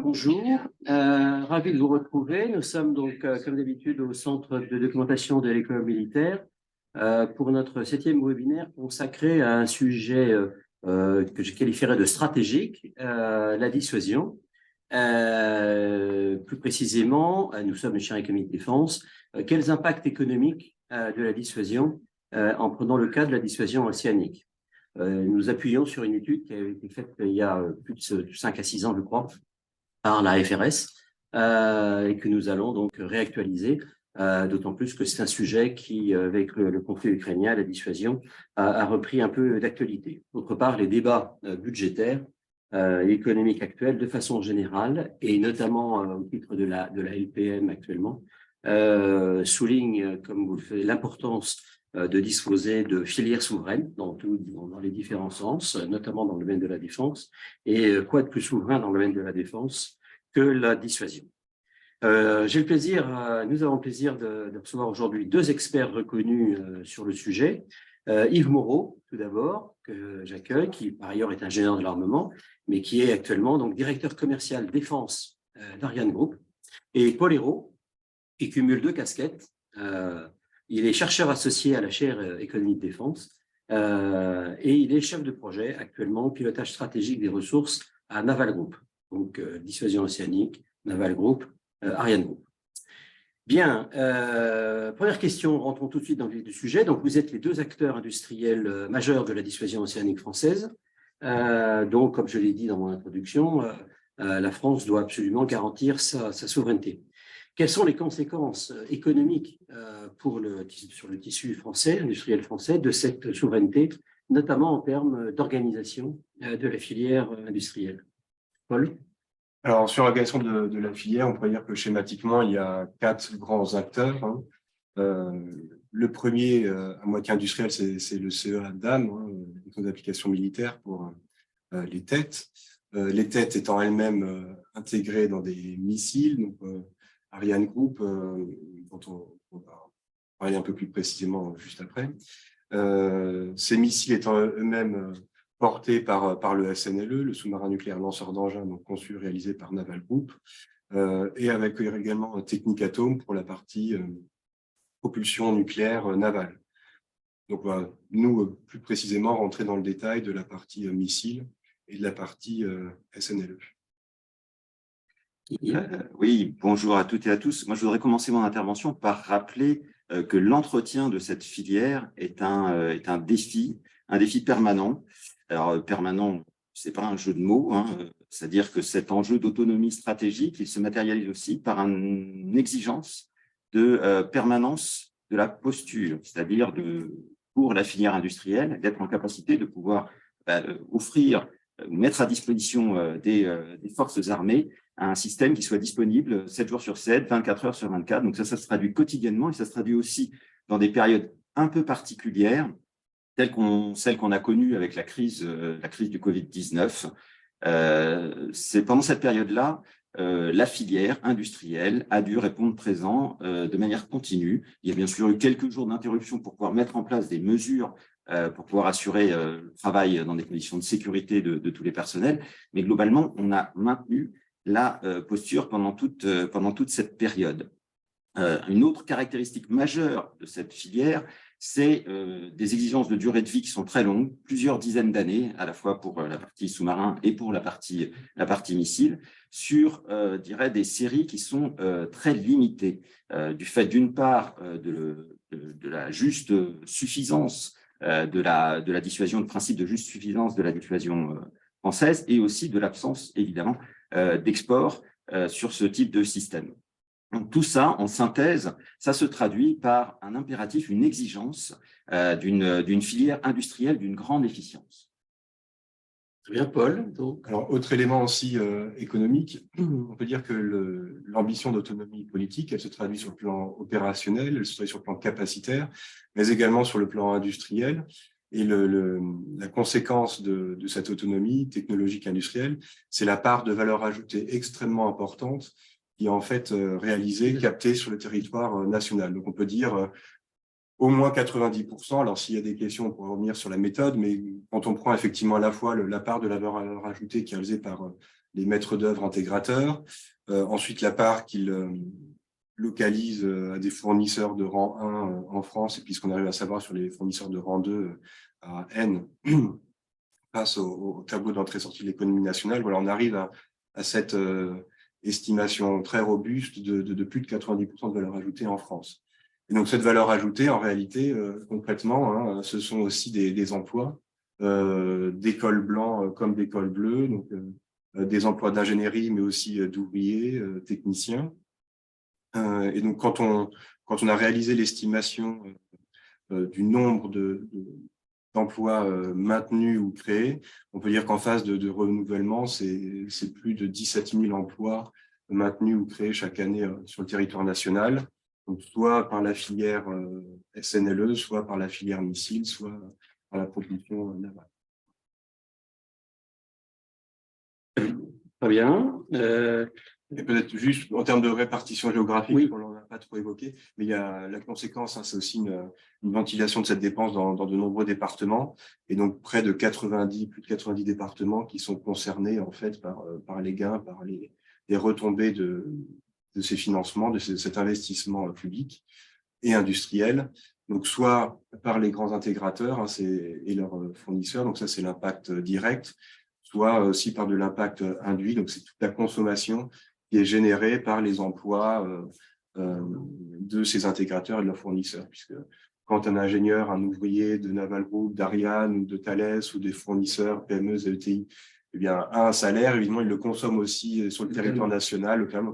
Bonjour, ravi de vous retrouver. Nous sommes donc, comme d'habitude, au Centre de documentation de l'école militaire pour notre 7e webinaire consacré à un sujet que je qualifierais de stratégique, la dissuasion. Plus précisément, nous sommes le Chair économique défense. Quels impacts économiques de la dissuasion en prenant le cas de la dissuasion océanique? Nous appuyons sur une étude qui a été faite il y a plus de 5 à 6 ans, je crois, par la FRS et que nous allons donc réactualiser, d'autant plus que c'est un sujet qui, avec le conflit ukrainien, la dissuasion, a repris un peu d'actualité. D'autre part, les débats budgétaires et économiques actuels, de façon générale, et notamment au titre de la LPM actuellement, soulignent, comme vous le faites, l'importance de disposer de filières souveraines dans les différents sens, notamment dans le domaine de la défense. Et quoi de plus souverain dans le domaine de la défense que la dissuasion? Nous avons le plaisir de recevoir aujourd'hui 2 experts reconnus sur le sujet. Yves Moreau, tout d'abord, que j'accueille, qui par ailleurs est ingénieur de l'armement, mais qui est actuellement donc directeur commercial défense d'Ariane Group, et Paul Hérault, qui cumule 2 casquettes. Il est chercheur associé à la chaire économie de défense et il est chef de projet actuellement pilotage stratégique des ressources à Naval Group, donc dissuasion océanique, Naval Group, Ariane Group. Bien, première question, rentrons tout de suite dans le vif du sujet. Donc, vous êtes les 2 acteurs industriels majeurs de la dissuasion océanique française. Donc, comme je l'ai dit dans mon introduction, la France doit absolument garantir sa souveraineté. Quelles sont les conséquences économiques sur le tissu français, industriel français, de cette souveraineté, notamment en termes d'organisation de la filière industrielle? Paul? Alors, sur l'organisation de la filière, on pourrait dire que schématiquement, il y a 4 grands acteurs. Le premier, à moitié industriel, c'est le CEA DAM, les applications militaires pour les têtes. Les têtes étant elles-mêmes intégrées dans des missiles, donc Ariane Group, dont on va parler un peu plus précisément juste après. Ces missiles étant eux-mêmes portés par le SNLE, le sous-marin nucléaire lanceur d'engins, donc conçu et réalisé par Naval Group, et avec également Technip pour la partie propulsion nucléaire navale. Donc voilà, nous, plus précisément, rentrer dans le détail de la partie missile et de la partie SNLE. Oui, bonjour à toutes et à tous. Moi, je voudrais commencer mon intervention par rappeler que l'entretien de cette filière est un défi permanent. Alors, permanent, c'est pas un jeu de mots, c'est-à-dire que cet enjeu d'autonomie stratégique, il se matérialise aussi par une exigence de permanence de la posture, c'est-à-dire pour la filière industrielle, d'être en capacité de pouvoir mettre à disposition des forces armées un système qui soit disponible 7 jours sur 7, 24 heures sur 24. Donc ça se traduit quotidiennement et ça se traduit aussi dans des périodes un peu particulières, celle qu'on a connue avec la crise du Covid-19. C'est pendant cette période-là, la filière industrielle a dû répondre présent de manière continue. Il y a bien sûr eu quelques jours d'interruption pour pouvoir mettre en place des mesures pour pouvoir assurer le travail dans des conditions de sécurité de tous les personnels. Mais globalement, on a maintenu la posture pendant toute cette période. Une autre caractéristique majeure de cette filière, c'est des exigences de durée de vie qui sont très longues, plusieurs dizaines d'années, à la fois pour la partie sous-marin et pour la partie missile, sur des séries qui sont très limitées, du fait d'une part de la juste suffisance de la dissuasion, de principe de juste suffisance de la dissuasion française, et aussi de l'absence, évidemment, d'export sur ce type de système. Donc, tout ça, en synthèse, ça se traduit par un impératif, une exigence d'une filière industrielle d'une grande efficience. Très bien, Paul. Donc. Alors, autre élément aussi économique, on peut dire que l'ambition d'autonomie politique, elle se traduit sur le plan opérationnel, elle se traduit sur le plan capacitaire, mais également sur le plan industriel. Et la conséquence de cette autonomie technologique industrielle, c'est la part de valeur ajoutée extrêmement importante qui est en fait réalisée, captée sur le territoire national. Donc on peut dire au moins 90%. Alors s'il y a des questions, on pourra revenir sur la méthode, mais quand on prend effectivement à la fois la part de la valeur ajoutée qui est réalisée par les maîtres d'œuvre intégrateurs. Ensuite, la part qu'ils localisent à des fournisseurs de rang 1 en France, et puis ce qu'on arrive à savoir sur les fournisseurs de rang 2 à N, passe au tableau d'entrée-sortie de l'économie nationale. Voilà, on arrive à cette estimation très robuste de plus de 90% de valeur ajoutée en France. Et donc, cette valeur ajoutée, en réalité, concrètement, hein, ce sont aussi des emplois, des cols blancs comme des cols bleus, donc des emplois d'ingénierie, mais aussi d'ouvriers, techniciens. Et donc, quand on a réalisé l'estimation du nombre d'emplois maintenus ou créés, on peut dire qu'en phase de renouvellement, c'est plus de 17 000 emplois maintenus ou créés chaque année sur le territoire national, donc soit par la filière SNLE, soit par la filière missile, soit par la propulsion navale. Très bien. Et peut-être juste en termes de répartition géographique, Oui. on n'en a pas trop évoqué, mais il y a la conséquence, hein, c'est aussi une ventilation de cette dépense dans de nombreux départements, et donc plus de 90 départements qui sont concernés en fait par les gains, par les retombées de ces financements, de cet investissement public et industriel. Donc soit par les grands intégrateurs, hein, et leurs fournisseurs, donc ça c'est l'impact direct, soit aussi par de l'impact induit, donc c'est toute la consommation qui est générée par les emplois de ces intégrateurs et de leurs fournisseurs, puisque quand un ingénieur, un ouvrier de Naval Group, d'Ariane ou de Thales ou des fournisseurs PME et ETI, eh bien, a un salaire, évidemment, il le consomme aussi sur le territoire national, localement,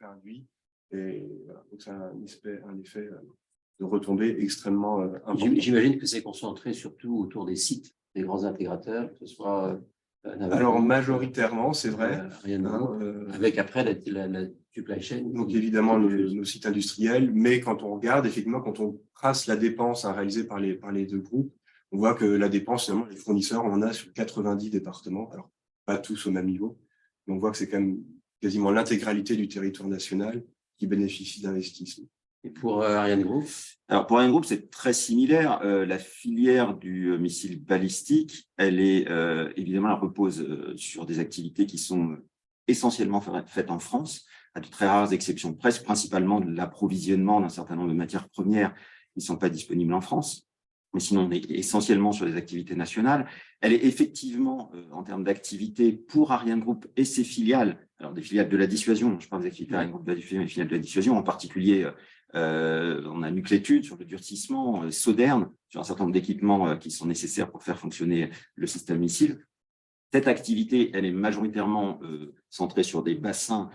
induit, et voilà, donc ça a un effet de retombée extrêmement important. J'imagine que c'est concentré surtout autour des sites des grands intégrateurs, que ce soit alors majoritairement, c'est vrai, avec après la supply chain. Donc évidemment nos sites industriels, mais quand on regarde, effectivement, quand on trace la dépense réalisée par les deux groupes, on voit que la dépense, finalement, les fournisseurs, on en a sur 90 départements, alors pas tous au même niveau, mais on voit que c'est quand même quasiment l'intégralité du territoire national qui bénéficie d'investissements. Et pour Ariane Group? Alors, pour Ariane Group, c'est très similaire. La filière du missile balistique, elle repose sur des activités qui sont essentiellement faites en France, à de très rares exceptions près, principalement de l'approvisionnement d'un certain nombre de matières premières qui ne sont pas disponibles en France. Mais sinon, on est essentiellement sur des activités nationales. Elle est effectivement, en termes d'activité, pour Ariane Group et ses filiales, alors des filiales de la dissuasion, je parle des activités Ariane Group de la diffusion et des filiales de la dissuasion, en particulier, on a Nuclétude sur le durcissement, Soderne sur un certain nombre d'équipements qui sont nécessaires pour faire fonctionner le système missile. Cette activité, elle est majoritairement centrée sur des bassins,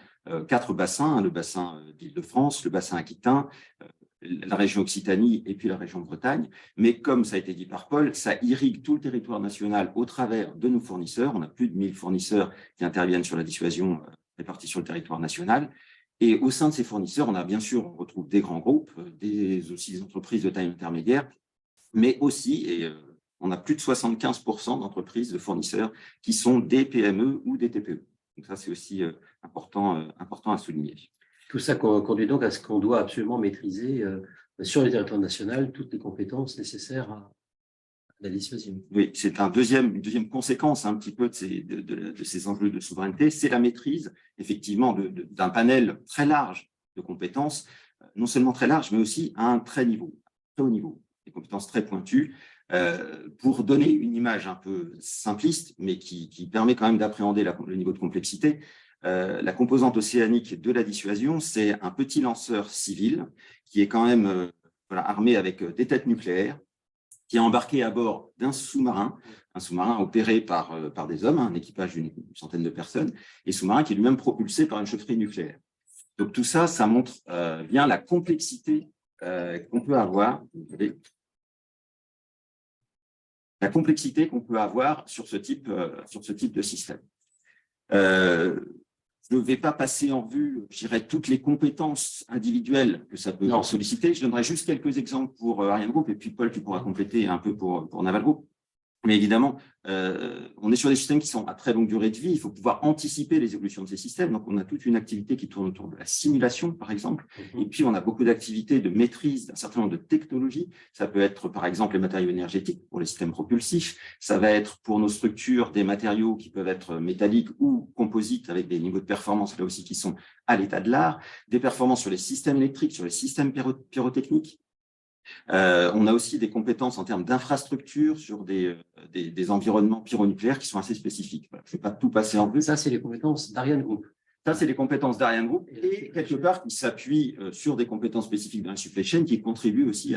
4 bassins, le bassin d'Île-de-France, le bassin aquitain, la région Occitanie et puis la région Bretagne. Mais comme ça a été dit par Paul, ça irrigue tout le territoire national au travers de nos fournisseurs. On a plus de 1000 fournisseurs qui interviennent sur la dissuasion répartis sur le territoire national. Et au sein de ces fournisseurs, on retrouve des grands groupes, aussi des entreprises de taille intermédiaire, mais aussi, et on a plus de 75% d'entreprises, de fournisseurs qui sont des PME ou des TPE. Donc ça, c'est aussi important à souligner. Tout ça conduit donc à ce qu'on doit absolument maîtriser sur le territoire national toutes les compétences nécessaires à la dissuasion. Oui, c'est une deuxième conséquence un petit peu de ces enjeux de souveraineté, c'est la maîtrise effectivement d'un panel très large de compétences, non seulement très large, mais aussi à un très haut niveau, des compétences très pointues, pour donner une image un peu simpliste, mais qui permet quand même d'appréhender le niveau de complexité. La composante océanique de la dissuasion, c'est un petit lanceur civil qui est quand même armé avec des têtes nucléaires, qui est embarqué à bord d'un sous-marin, un sous-marin opéré par des hommes, un équipage d'une centaine de personnes, et sous-marin qui est lui-même propulsé par une chaufferie nucléaire. Donc tout ça, ça montre bien la complexité qu'on peut avoir. La complexité qu'on peut avoir sur ce type de système. Je ne vais pas passer en revue, je dirais, toutes les compétences individuelles que ça peut solliciter. Je donnerai juste quelques exemples pour Ariane Group, et puis Paul, tu pourras compléter un peu pour Naval Group. Mais évidemment, on est sur des systèmes qui sont à très longue durée de vie. Il faut pouvoir anticiper les évolutions de ces systèmes. Donc, on a toute une activité qui tourne autour de la simulation, par exemple. Et puis, on a beaucoup d'activités de maîtrise d'un certain nombre de technologies. Ça peut être, par exemple, les matériaux énergétiques pour les systèmes propulsifs. Ça va être pour nos structures des matériaux qui peuvent être métalliques ou composites avec des niveaux de performance, là aussi, qui sont à l'état de l'art. Des performances sur les systèmes électriques, sur les systèmes pyrotechniques. On a aussi des compétences en termes d'infrastructure sur des environnements pyronucléaires qui sont assez spécifiques. Voilà, je ne vais pas tout passer en revue. Ça, c'est les compétences d'Ariane Group. Ça, c'est les compétences d'Ariane Group et quelque part qui s'appuient sur des compétences spécifiques dans la supply chain qui contribuent aussi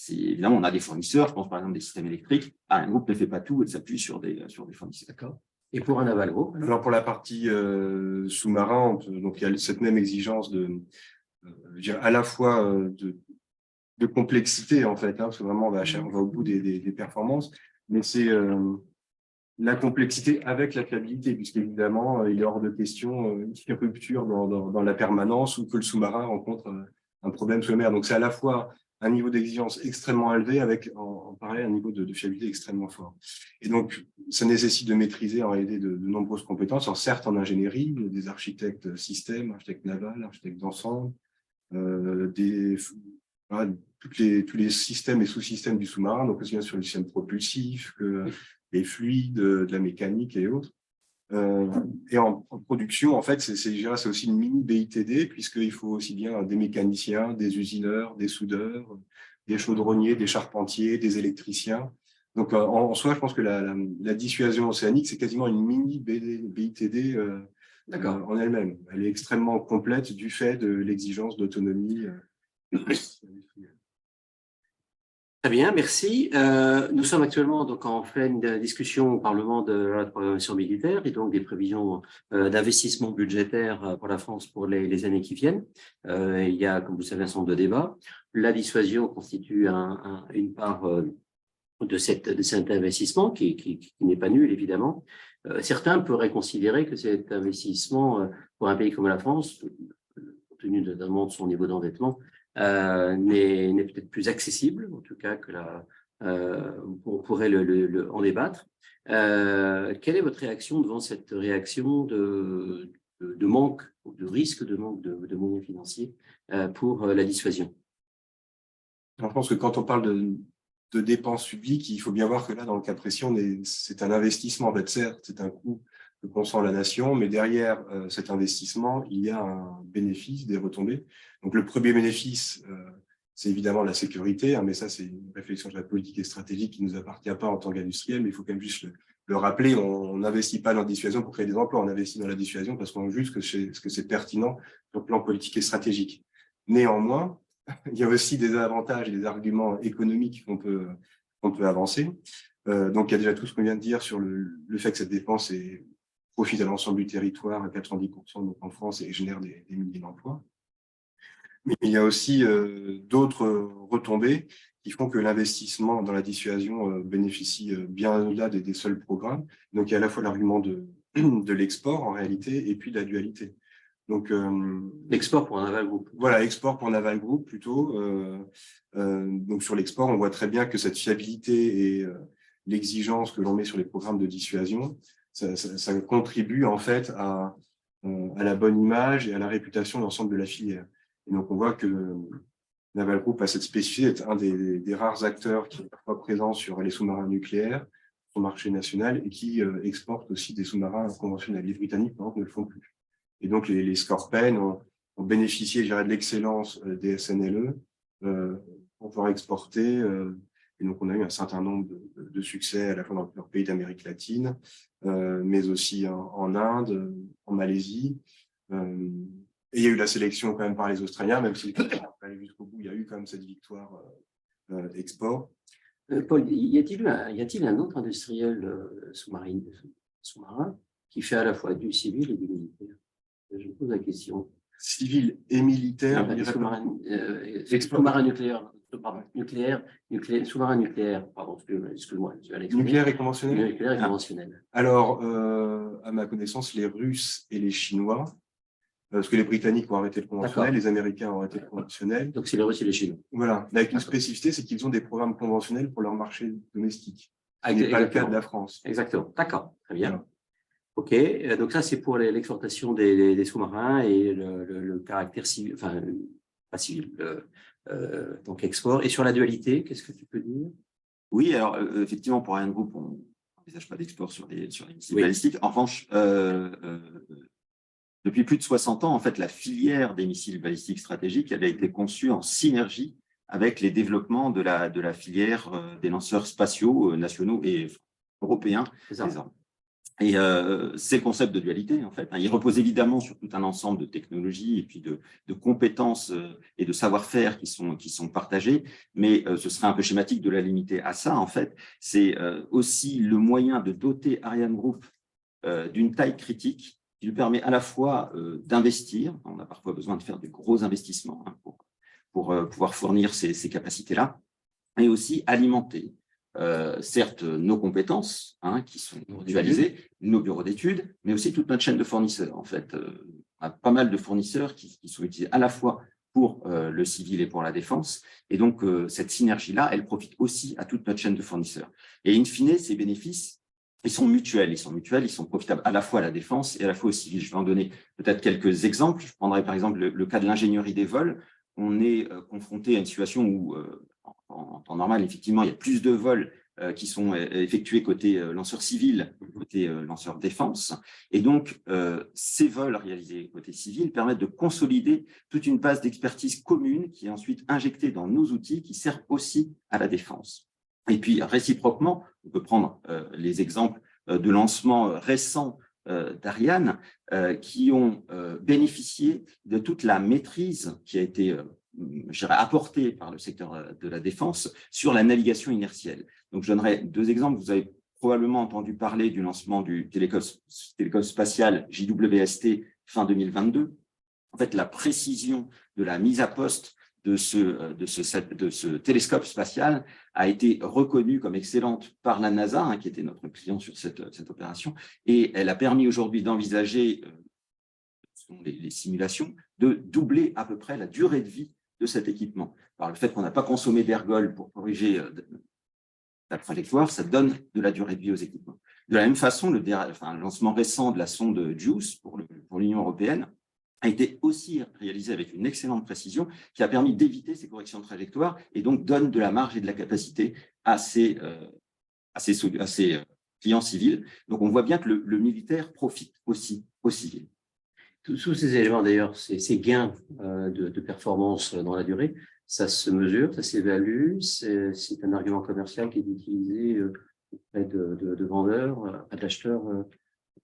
évidemment, on a des fournisseurs, je pense par exemple des systèmes électriques. Ariane Group ne fait pas tout et s'appuie sur des fournisseurs. D'accord. Et pour un Naval Group? Alors, pour la partie sous-marin, donc il y a cette même exigence je dirais à la fois de complexité, en fait, hein, parce que vraiment, on va au bout des performances, mais c'est la complexité avec la fiabilité, puisqu'évidemment, il est hors de question une rupture dans la permanence ou que le sous-marin rencontre un problème sous la mer. Donc, c'est à la fois un niveau d'exigence extrêmement élevé avec, en parallèle, un niveau de fiabilité extrêmement fort. Et donc, ça nécessite de maîtriser en réalité de nombreuses compétences. Alors, certes, en ingénierie, des architectes systèmes, architectes navals, architectes d'ensemble, tous les systèmes et sous-systèmes du sous-marin, donc aussi bien sur les systèmes propulsifs que les fluides, de la mécanique et autres. Et en production, en fait, c'est aussi une mini BITD, puisqu'il faut aussi bien des mécaniciens, des usineurs, des soudeurs, des chaudronniers, des charpentiers, des électriciens. Donc, en soi, je pense que la dissuasion océanique, c'est quasiment une mini BITD en elle-même. Elle est extrêmement complète du fait de l'exigence d'autonomie. Très bien, merci. Nous sommes actuellement donc en pleine discussion au Parlement de la programmation militaire et donc des prévisions d'investissement budgétaire pour la France pour les années qui viennent. Il y a, comme vous le savez, un certain nombre de débats. La dissuasion constitue une part de cet investissement qui n'est pas nul, évidemment. Certains pourraient considérer que cet investissement, pour un pays comme la France, compte tenu notamment de son niveau d'endettement, n'est peut-être plus accessible, en tout cas que on pourrait en débattre. Quelle est votre réaction devant cette réaction de manque, de risque de manque de moyens financiers pour la dissuasion? Je pense que quand on parle de dépenses publiques, il faut bien voir que là, dans le cas précis, c'est un investissement. En fait, certes, c'est un coût que consent la nation, mais derrière cet investissement, il y a un bénéfice, des retombées. Donc, le premier bénéfice, c'est évidemment la sécurité, hein, mais ça, c'est une réflexion de la politique et stratégique qui ne nous appartient pas en tant qu'industriel, mais il faut quand même juste le rappeler. On n'investit pas dans la dissuasion pour créer des emplois, on investit dans la dissuasion parce qu'on juge que c'est pertinent sur le plan politique et stratégique. Néanmoins, il y a aussi des avantages et des arguments économiques qu'on peut avancer. Donc, il y a déjà tout ce qu'on vient de dire sur le fait que cette dépense profite à l'ensemble du territoire à 90% donc en France et génère des milliers d'emplois. Mais il y a aussi d'autres retombées qui font que l'investissement dans la dissuasion bénéficie bien au-delà des seuls programmes. Donc, il y a à la fois l'argument de l'export en réalité et puis de la dualité. Donc, l'export pour un Naval Group. Voilà, export pour Naval Group plutôt. Donc, sur l'export, on voit très bien que cette fiabilité et l'exigence que l'on met sur les programmes de dissuasion, ça contribue en fait à la bonne image et à la réputation de l'ensemble de la filière. Et donc, on voit que Naval Group a cette spécificité d'être un des rares acteurs qui est parfois présent sur les sous-marins nucléaires, sur le marché national, et qui exporte aussi des sous-marins conventionnels. Les Britanniques, par exemple, ne le font plus. Et donc, les Scorpènes ont bénéficié, je dirais, de l'excellence des SNLE pour pouvoir exporter. Et donc, on a eu un certain nombre de succès à la fois dans leur pays d'Amérique latine, mais aussi en Inde, en Malaisie. Et il y a eu la sélection quand même par les Australiens, même si aller jusqu'au bout, il y a eu quand même cette victoire export. Paul, y a-t-il un autre industriel sous-marin qui fait à la fois du civil et du militaire? Je pose la question. Civil et militaire. Sous-marin nucléaire. Pardon, sous-marin nucléaire. Pardon, excuse-moi. Nucléaire et conventionnel. Nucléaire et conventionnel. Alors, à ma connaissance, les Russes et les Chinois. parce que les Britanniques ont arrêté le conventionnel, D'accord. les Américains ont arrêté le conventionnel. Donc, c'est les Russes et les Chinois. Voilà. Mais avec une D'accord. spécificité, c'est qu'ils ont des programmes conventionnels pour leur marché domestique. Ce Ah, n'est pas le cas exactement. de la France. Exactement. D'accord. Très bien. Voilà. OK. Donc, ça, c'est pour l'exportation des sous-marins et le caractère civil, enfin, pas civil, donc export. Et sur la dualité, qu'est-ce que tu peux dire? Oui, alors effectivement, pour ArianeGroup, on n'envisage pas d'export sur les missiles Oui. balistiques. En revanche, depuis plus de 60 ans, en fait, la filière des missiles balistiques stratégiques, elle a été conçue en synergie avec les développements de la filière des lanceurs spatiaux nationaux et européens C'est ça. des armes. Et c'est le concept de dualité, en fait. Il repose évidemment sur tout un ensemble de technologies et puis de compétences et de savoir-faire qui sont partagés, mais ce serait un peu schématique de la limiter à ça, en fait. C'est aussi le moyen de doter ArianeGroup d'une taille critique qui lui permet à la fois d'investir, on a parfois besoin de faire de gros investissements pour pouvoir fournir ces capacités-là, et aussi alimenter, certes, nos compétences qui sont dualisées, nos bureaux d'études, mais aussi toute notre chaîne de fournisseurs. En fait, on a pas mal de fournisseurs qui sont utilisés à la fois pour le civil et pour la défense. Et donc, cette synergie-là, elle profite aussi à toute notre chaîne de fournisseurs. Et in fine, ces bénéfices, ils sont mutuels, ils sont profitables à la fois à la défense et à la fois au civil. Je vais en donner peut-être quelques exemples. Je prendrai par exemple le cas de l'ingénierie des vols. On est confronté à une situation où, en temps normal, effectivement, il y a plus de vols qui sont effectués côté lanceur civil, côté lanceur défense. Et donc, ces vols réalisés côté civil permettent de consolider toute une base d'expertise commune qui est ensuite injectée dans nos outils qui servent aussi à la défense. Et puis, réciproquement, on peut prendre les exemples de lancements récents d'Ariane qui ont bénéficié de toute la maîtrise qui a été apportée par le secteur de la défense sur la navigation inertielle. Donc, je donnerai deux exemples. Vous avez probablement entendu parler du lancement du télescope spatial JWST fin 2022. En fait, la précision de la mise à poste de ce télescope spatial a été reconnue comme excellente par la NASA, qui était notre client sur cette opération, et elle a permis aujourd'hui d'envisager, selon les simulations, de doubler à peu près la durée de vie de cet équipement. Par le fait qu'on n'a pas consommé d'ergol pour corriger la trajectoire, ça donne de la durée de vie aux équipements. De la même façon, le lancement récent de la sonde JUICE pour l'Union européenne a été aussi réalisé avec une excellente précision qui a permis d'éviter ces corrections de trajectoire et donc donne de la marge et de la capacité à ces clients civils. Donc, on voit bien que le militaire profite aussi au civil. Tous ces éléments, d'ailleurs, ces gains de performance dans la durée, ça se mesure, ça s'évalue, c'est un argument commercial qui est utilisé auprès de vendeurs, d'acheteurs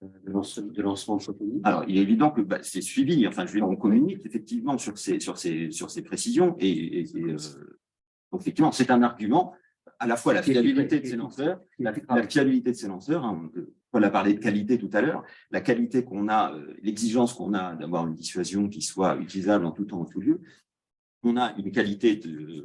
de lancement de satellites. Alors, il est évident que c'est suivi. Enfin, je veux dire, on communique effectivement sur ces précisions et donc, effectivement, c'est un argument à la fois la fiabilité de ces lanceurs, la fiabilité de ces lanceurs. On a parlé de qualité tout à l'heure. La qualité qu'on a, l'exigence qu'on a d'avoir une dissuasion qui soit utilisable en tout temps, en tout lieu. On a une qualité du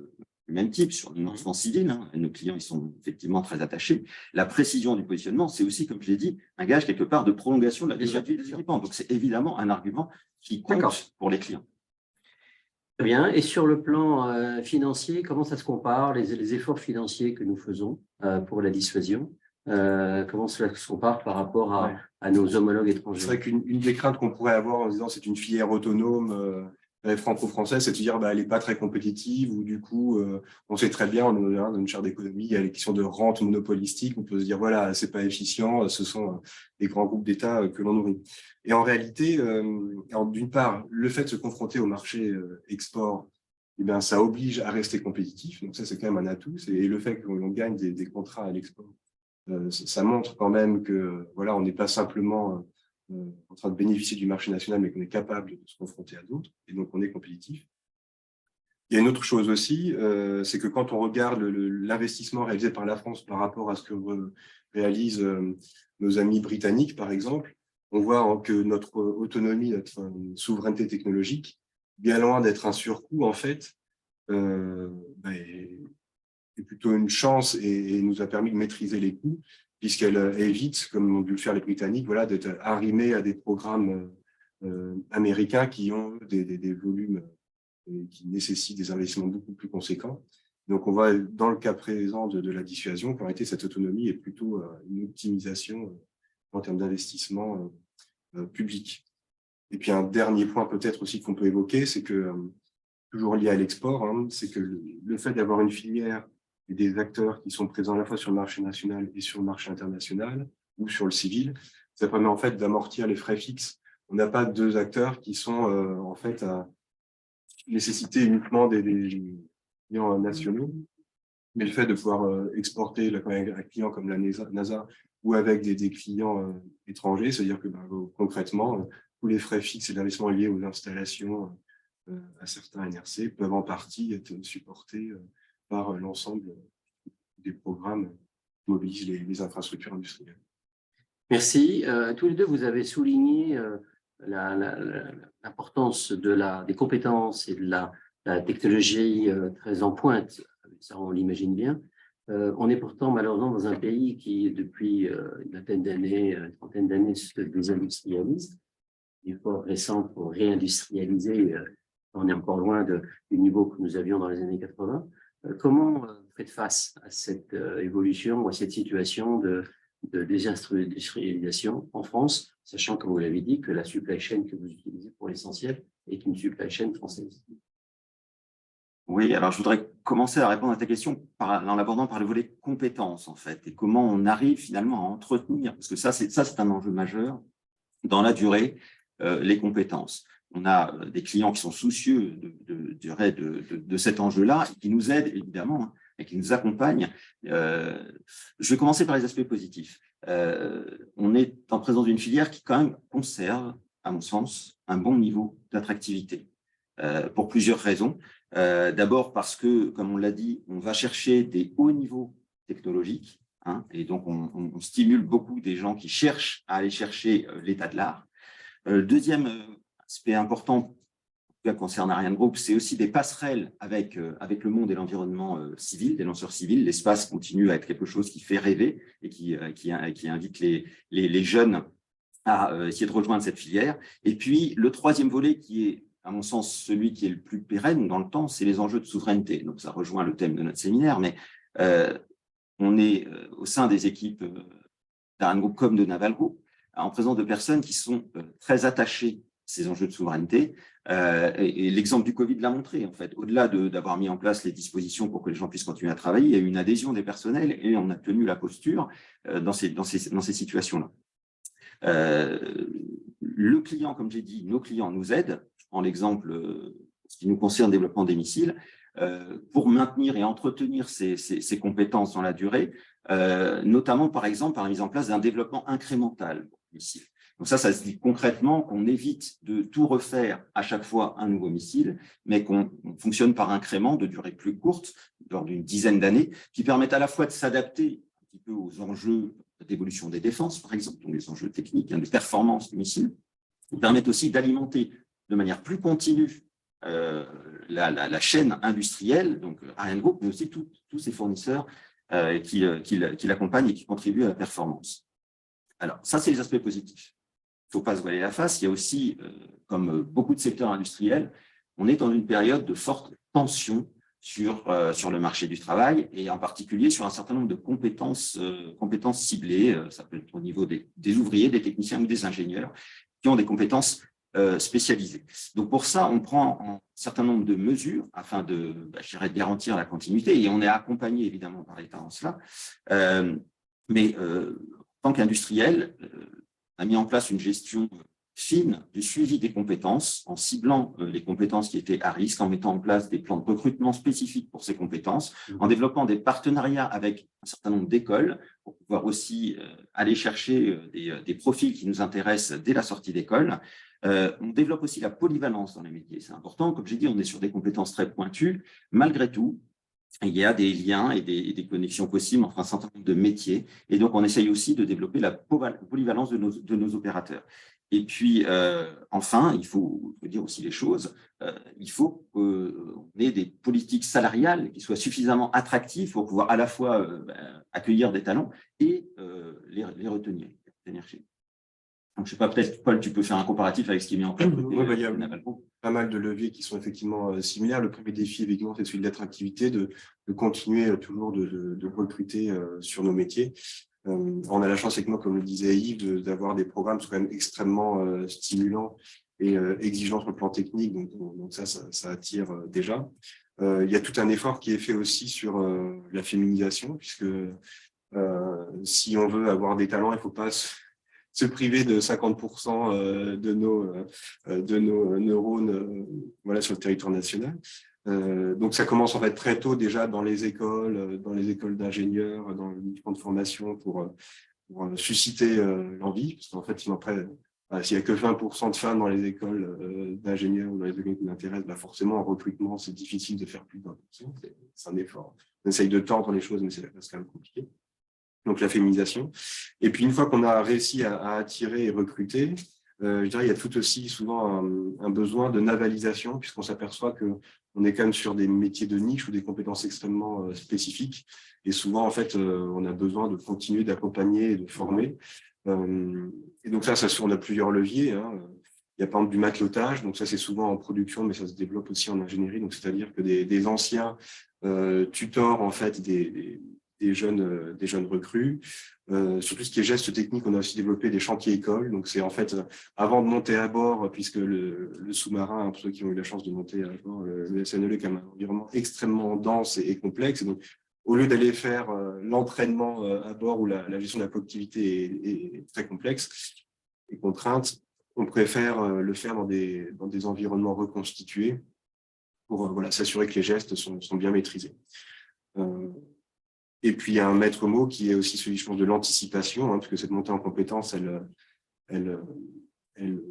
même type sur le lancement civil. Nos clients, ils sont effectivement très attachés. La précision du positionnement, c'est aussi, comme je l'ai dit, un gage quelque part de prolongation de la durée de vie des équipements. Donc, c'est évidemment un argument qui compte pour les clients. Très bien. Et sur le plan financier, comment ça se compare, les efforts financiers que nous faisons pour la dissuasion, comment cela se compare par rapport à nos homologues étrangers? C'est vrai qu'une des craintes qu'on pourrait avoir en disant c'est une filière autonome franco-française, c'est de se dire elle n'est pas très compétitive ou du coup on sait très bien dans une chaire d'économie il y a les questions de rente monopolistique, on peut se dire voilà c'est pas efficient, ce sont les grands groupes d'État que l'on nourrit. Et en réalité, d'une part, le fait de se confronter au marché export, eh bien, ça oblige à rester compétitif, donc ça c'est quand même un atout, et le fait qu'on gagne des contrats à l'export, ça montre quand même que voilà on n'est pas simplement en train de bénéficier du marché national, mais qu'on est capable de se confronter à d'autres, et donc on est compétitif. Il y a une autre chose aussi, c'est que quand on regarde l'investissement réalisé par la France par rapport à ce que réalisent nos amis britanniques, par exemple, on voit que notre autonomie, notre souveraineté technologique, bien loin d'être un surcoût, en fait, est plutôt une chance et nous a permis de maîtriser les coûts, puisqu'elle évite, comme ont dû le faire les Britanniques, voilà, d'être arrimée à des programmes américains qui ont des volumes qui nécessitent des investissements beaucoup plus conséquents. Donc, on voit dans le cas présent de la dissuasion qu'en réalité, cette autonomie est plutôt une optimisation en termes d'investissement public. Et puis, un dernier point peut-être aussi qu'on peut évoquer, c'est que, toujours lié à l'export, hein, c'est que le fait d'avoir une filière et des acteurs qui sont présents à la fois sur le marché national et sur le marché international ou sur le civil, ça permet en fait d'amortir les frais fixes. On n'a pas deux acteurs qui sont en fait à nécessiter uniquement des clients nationaux, mais le fait de pouvoir exporter avec un client comme la NASA ou avec des clients étrangers, c'est-à-dire que concrètement, tous les frais fixes et l'investissement liés aux installations à certains NRC peuvent en partie être supportés par l'ensemble des programmes qui mobilisent les infrastructures industrielles. Merci. Tous les deux, vous avez souligné l'importance des compétences et de la technologie très en pointe. Ça, on l'imagine bien. On est pourtant malheureusement dans un pays qui, depuis une vingtaine d'années, une trentaine d'années, se désindustrialise. L'effort récent pour réindustrialiser, on est encore loin du niveau que nous avions dans les années 80. Comment vous faites face à cette évolution, à cette situation de désindustrialisation en France, sachant, comme vous l'avez dit, que la supply chain que vous utilisez pour l'essentiel est une supply chain française? Oui, alors je voudrais commencer à répondre à ta question en l'abordant par le volet compétences, en fait, et comment on arrive finalement à entretenir, parce que ça, c'est un enjeu majeur dans la durée, les compétences. On a des clients qui sont soucieux de cet enjeu-là, et qui nous aident évidemment, hein, et qui nous accompagnent. Je vais commencer par les aspects positifs. On est en présence d'une filière qui quand même conserve, à mon sens, un bon niveau d'attractivité, pour plusieurs raisons. D'abord parce que, comme on l'a dit, on va chercher des hauts niveaux technologiques, hein, et donc on stimule beaucoup des gens qui cherchent à aller chercher l'état de l'art. Deuxième aspect important qui concerne ArianeGroup, c'est aussi des passerelles avec le monde et l'environnement civil, des lanceurs civils. L'espace continue à être quelque chose qui fait rêver et qui invite les jeunes à essayer de rejoindre cette filière. Et puis, le troisième volet qui est, à mon sens, celui qui est le plus pérenne dans le temps, c'est les enjeux de souveraineté. Donc, ça rejoint le thème de notre séminaire, mais on est au sein des équipes d'ArianeGroup comme de Naval Group, en présence de personnes qui sont très attachées à ces enjeux de souveraineté. Et l'exemple du Covid l'a montré, en fait. Au-delà d'avoir mis en place les dispositions pour que les gens puissent continuer à travailler, il y a eu une adhésion des personnels et on a tenu la posture dans ces situations-là. Le client, comme j'ai dit, nos clients nous aident. Je prends l'exemple, ce qui nous concerne, développement des missiles, pour maintenir et entretenir ces compétences dans la durée, notamment, par exemple, par la mise en place d'un développement incrémental pour les missiles. Donc ça se dit concrètement qu'on évite de tout refaire à chaque fois un nouveau missile, mais qu'on fonctionne par incréments de durée plus courte, lors d'une dizaine d'années, qui permettent à la fois de s'adapter un petit peu aux enjeux d'évolution des défenses, par exemple, donc les enjeux techniques, de performance du missile, qui permettent aussi d'alimenter de manière plus continue la chaîne industrielle, donc ArianeGroup, mais aussi tous ses fournisseurs qui l'accompagnent et qui contribuent à la performance. Alors, ça, c'est les aspects positifs. Il ne faut pas se voiler la face. Il y a aussi, comme beaucoup de secteurs industriels, on est dans une période de forte tension sur le marché du travail et en particulier sur un certain nombre de compétences ciblées. Ça peut être au niveau des ouvriers, des techniciens ou des ingénieurs qui ont des compétences spécialisées. Donc, pour ça, on prend un certain nombre de mesures afin de garantir la continuité et on est accompagné évidemment par l'État en cela. Mais en tant qu'industriel, on a mis en place une gestion fine du suivi des compétences en ciblant les compétences qui étaient à risque, en mettant en place des plans de recrutement spécifiques pour ces compétences, en développant des partenariats avec un certain nombre d'écoles pour pouvoir aussi aller chercher des profils qui nous intéressent dès la sortie d'école. On développe aussi la polyvalence dans les métiers. C'est important, comme j'ai dit, on est sur des compétences très pointues. Malgré tout, il y a des liens et des connexions possibles entre un certain nombre de métiers. Et donc, on essaye aussi de développer la polyvalence de nos opérateurs. Et puis, enfin, il faut dire aussi les choses. Il faut qu'on ait des politiques salariales qui soient suffisamment attractives pour pouvoir à la fois accueillir des talents et les retenir chez nous. Donc, je ne sais pas, peut-être, Paul, tu peux faire un comparatif avec ce qui est mis en place. Oui, il y a pas mal de leviers qui sont effectivement similaires. Le premier défi, évidemment, c'est celui de l'attractivité, de continuer toujours de recruter sur nos métiers. On a la chance, avec moi, comme le disait Yves, d'avoir des programmes qui sont quand même extrêmement stimulants et exigeants sur le plan technique. Donc ça attire déjà. Il y a tout un effort qui est fait aussi sur la féminisation, puisque si on veut avoir des talents, il ne faut pas se priver de 50% de nos neurones voilà, sur le territoire national. Donc ça commence en fait très tôt déjà dans les écoles d'ingénieurs, dans le niveau de formation pour susciter l'envie, parce qu'en fait, sinon après, s'il n'y a que 20% de femmes dans les écoles d'ingénieurs ou dans les écoles qui m'intéressent, forcément en recrutement, c'est difficile de faire plus de 20%, c'est un effort. On essaye de tordre les choses, mais c'est quand même compliqué. Donc la féminisation. Et puis une fois qu'on a réussi à attirer et recruter, je dirais il y a tout aussi souvent un besoin de navalisation, puisqu'on s'aperçoit qu'on est quand même sur des métiers de niche ou des compétences extrêmement spécifiques. Et souvent, en fait, on a besoin de continuer d'accompagner et de former. Et donc ça, on a plusieurs leviers. Hein. Il y a par exemple du matelotage, donc ça c'est souvent en production, mais ça se développe aussi en ingénierie. Donc c'est-à-dire que des anciens tutors en fait des jeunes recrues. Sur tout ce qui est gestes techniques, on a aussi développé des chantiers écoles. Donc, c'est en fait, avant de monter à bord, puisque le sous-marin, pour ceux qui ont eu la chance de monter à bord, le SNLE, est quand même un environnement extrêmement dense et complexe. Et donc, au lieu d'aller faire l'entraînement à bord où la gestion de la productivité est très complexe et contrainte, on préfère le faire dans des environnements reconstitués pour voilà, s'assurer que les gestes sont bien maîtrisés. Et puis, il y a un maître mot qui est aussi celui, je pense, de l'anticipation, hein, parce que cette montée en compétences, elle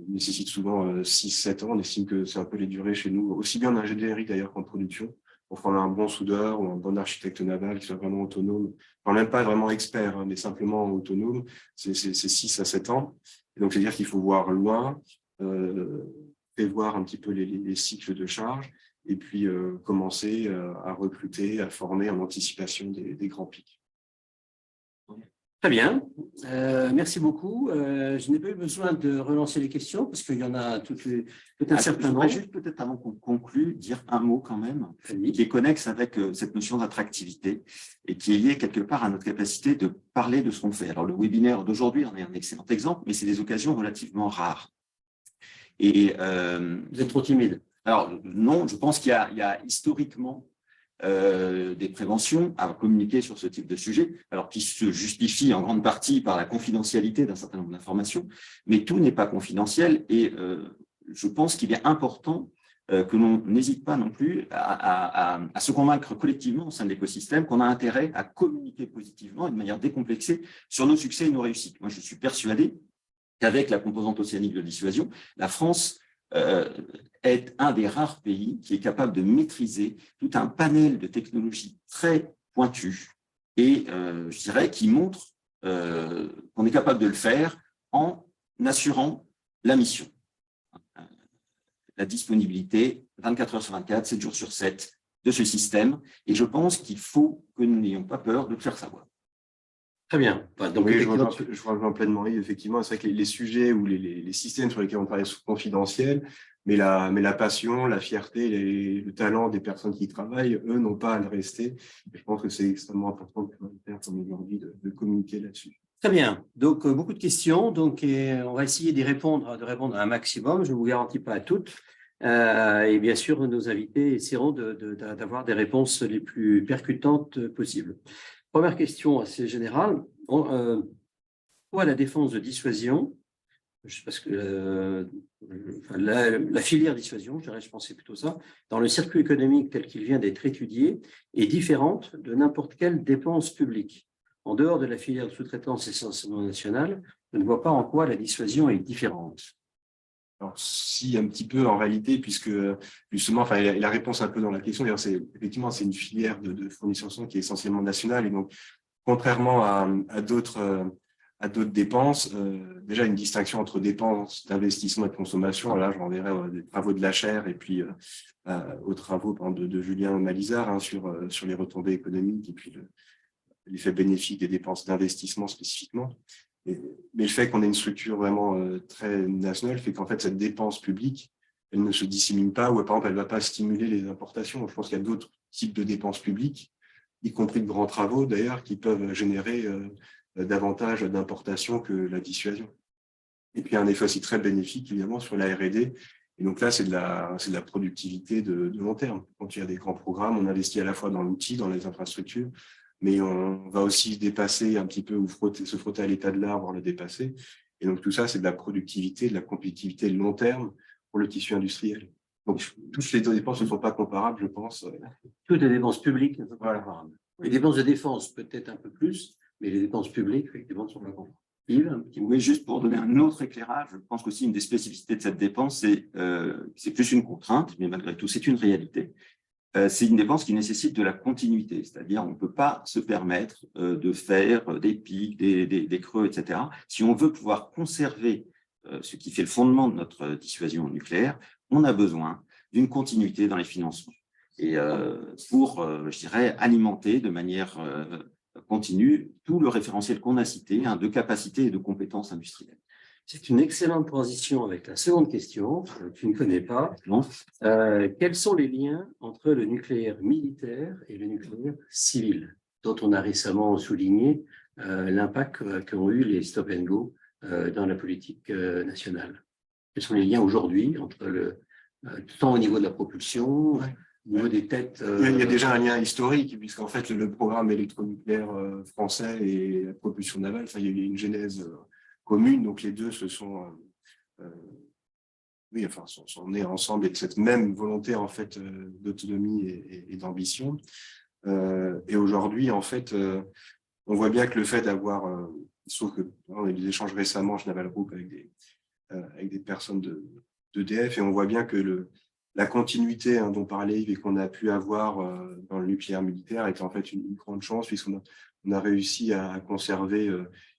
nécessite souvent 6-7 ans. On estime que c'est un peu les durées chez nous, aussi bien en ingénierie d'ailleurs qu'en production. On prend un bon soudeur ou un bon architecte naval qui soit vraiment autonome, enfin, même pas vraiment expert, hein, mais simplement autonome, c'est 6 à 7 ans. Et donc, c'est-à-dire qu'il faut voir loin, prévoir un petit peu les cycles de charge, et puis commencer à recruter, à former en anticipation des grands pics. Très bien, merci beaucoup. Je n'ai pas eu besoin de relancer les questions parce qu'il y en a tout un certain nombre. Je voudrais juste peut-être avant qu'on conclue dire un mot quand même qui est connexe avec cette notion d'attractivité et qui est lié quelque part à notre capacité de parler de ce qu'on fait. Alors le webinaire d'aujourd'hui en est un excellent exemple, mais c'est des occasions relativement rares. Et vous êtes trop timide. Alors non, je pense qu'il y a historiquement des préventions à communiquer sur ce type de sujet, alors qui se justifient en grande partie par la confidentialité d'un certain nombre d'informations, mais tout n'est pas confidentiel et je pense qu'il est important que l'on n'hésite pas non plus à se convaincre collectivement au sein de l'écosystème qu'on a intérêt à communiquer positivement et de manière décomplexée sur nos succès et nos réussites. Moi, je suis persuadé qu'avec la composante océanique de dissuasion, la France est un des rares pays qui est capable de maîtriser tout un panel de technologies très pointues et, je dirais, qui montre qu'on est capable de le faire en assurant la mission. La disponibilité 24 heures sur 24, 7 jours sur 7 de ce système. Et je pense qu'il faut que nous n'ayons pas peur de le faire savoir. Très bien. Donc, oui, je rejoins pleinement. Effectivement, c'est vrai que les sujets ou les systèmes sur lesquels on travaille sont confidentiels, mais la passion, la fierté, le talent des personnes qui y travaillent, eux, n'ont pas à le rester. Et je pense que c'est extrêmement important comme aujourd'hui de communiquer là-dessus. Très bien. Donc, beaucoup de questions. Donc, on va essayer de répondre à un maximum. Je ne vous garantis pas à toutes. Et bien sûr, nos invités essaieront d'avoir des réponses les plus percutantes possibles. Première question assez générale. Pourquoi la défense de dissuasion, parce que la filière dissuasion, je pensais plutôt ça, dans le circuit économique tel qu'il vient d'être étudié, est différente de n'importe quelle dépense publique. En dehors de la filière de sous-traitance essentiellement nationale, je ne vois pas en quoi la dissuasion est différente. Alors, si, un petit peu en réalité, puisque justement, enfin, la réponse un peu dans la question, d'ailleurs, effectivement, c'est une filière de fourniture de son qui est essentiellement nationale. Et donc, contrairement à d'autres dépenses, déjà une distinction entre dépenses d'investissement et de consommation. Là, je renverrai des travaux de Lacher et puis aux travaux de Julien Malizard hein, sur les retombées économiques et puis l'effet bénéfique des dépenses d'investissement spécifiquement. Mais le fait qu'on ait une structure vraiment très nationale fait qu'en fait, cette dépense publique, elle ne se dissémine pas, ou par exemple, elle ne va pas stimuler les importations. Je pense qu'il y a d'autres types de dépenses publiques, y compris de grands travaux d'ailleurs, qui peuvent générer davantage d'importations que la dissuasion. Et puis, un effet aussi très bénéfique, évidemment, sur la R&D. Et donc là, c'est de la productivité de long terme. Quand il y a des grands programmes, on investit à la fois dans l'outil, dans les infrastructures, mais on va aussi dépasser un petit peu ou se frotter à l'état de l'art, voire le dépasser. Et donc, tout ça, c'est de la productivité, de la compétitivité de long terme pour le tissu industriel. Donc, toutes les dépenses ne sont pas comparables, je pense. Toutes les dépenses publiques ne sont pas Voilà. comparables. Les dépenses de défense, peut-être un peu plus, mais les dépenses publiques, effectivement, ne sont pas comparables. Yves, un petit mot. Oui, juste pour donner un autre éclairage, je pense qu'aussi une des spécificités de cette dépense, c'est plus une contrainte, mais malgré tout, c'est une réalité. C'est une dépense qui nécessite de la continuité, c'est-à-dire on ne peut pas se permettre de faire des pics, des creux, etc. Si on veut pouvoir conserver ce qui fait le fondement de notre dissuasion nucléaire, on a besoin d'une continuité dans les financements. Et pour, je dirais, alimenter de manière continue tout le référentiel qu'on a cité, de capacités et de compétences industrielles. C'est une excellente transition avec la seconde question, que tu ne connais pas. Non. Quels sont les liens entre le nucléaire militaire et le nucléaire civil, dont on a récemment souligné l'impact qu'ont eu les stop and go dans la politique nationale? Quels sont les liens aujourd'hui entre tant au niveau de la propulsion, au niveau des têtes Il y a déjà un lien historique, puisqu'en fait, le programme électronucléaire français et la propulsion navale, il y a eu une genèse commune, donc les deux se sont, sont nés ensemble et de cette même volonté en fait d'autonomie et d'ambition. Et aujourd'hui, en fait, on voit bien que le fait d'avoir, sauf que on a eu des échanges récemment chez Naval Group avec des personnes d'EDF, et on voit bien que la continuité dont parlait Yves et qu'on a pu avoir dans le nucléaire militaire est en fait une grande chance, puisqu'on a réussi à conserver,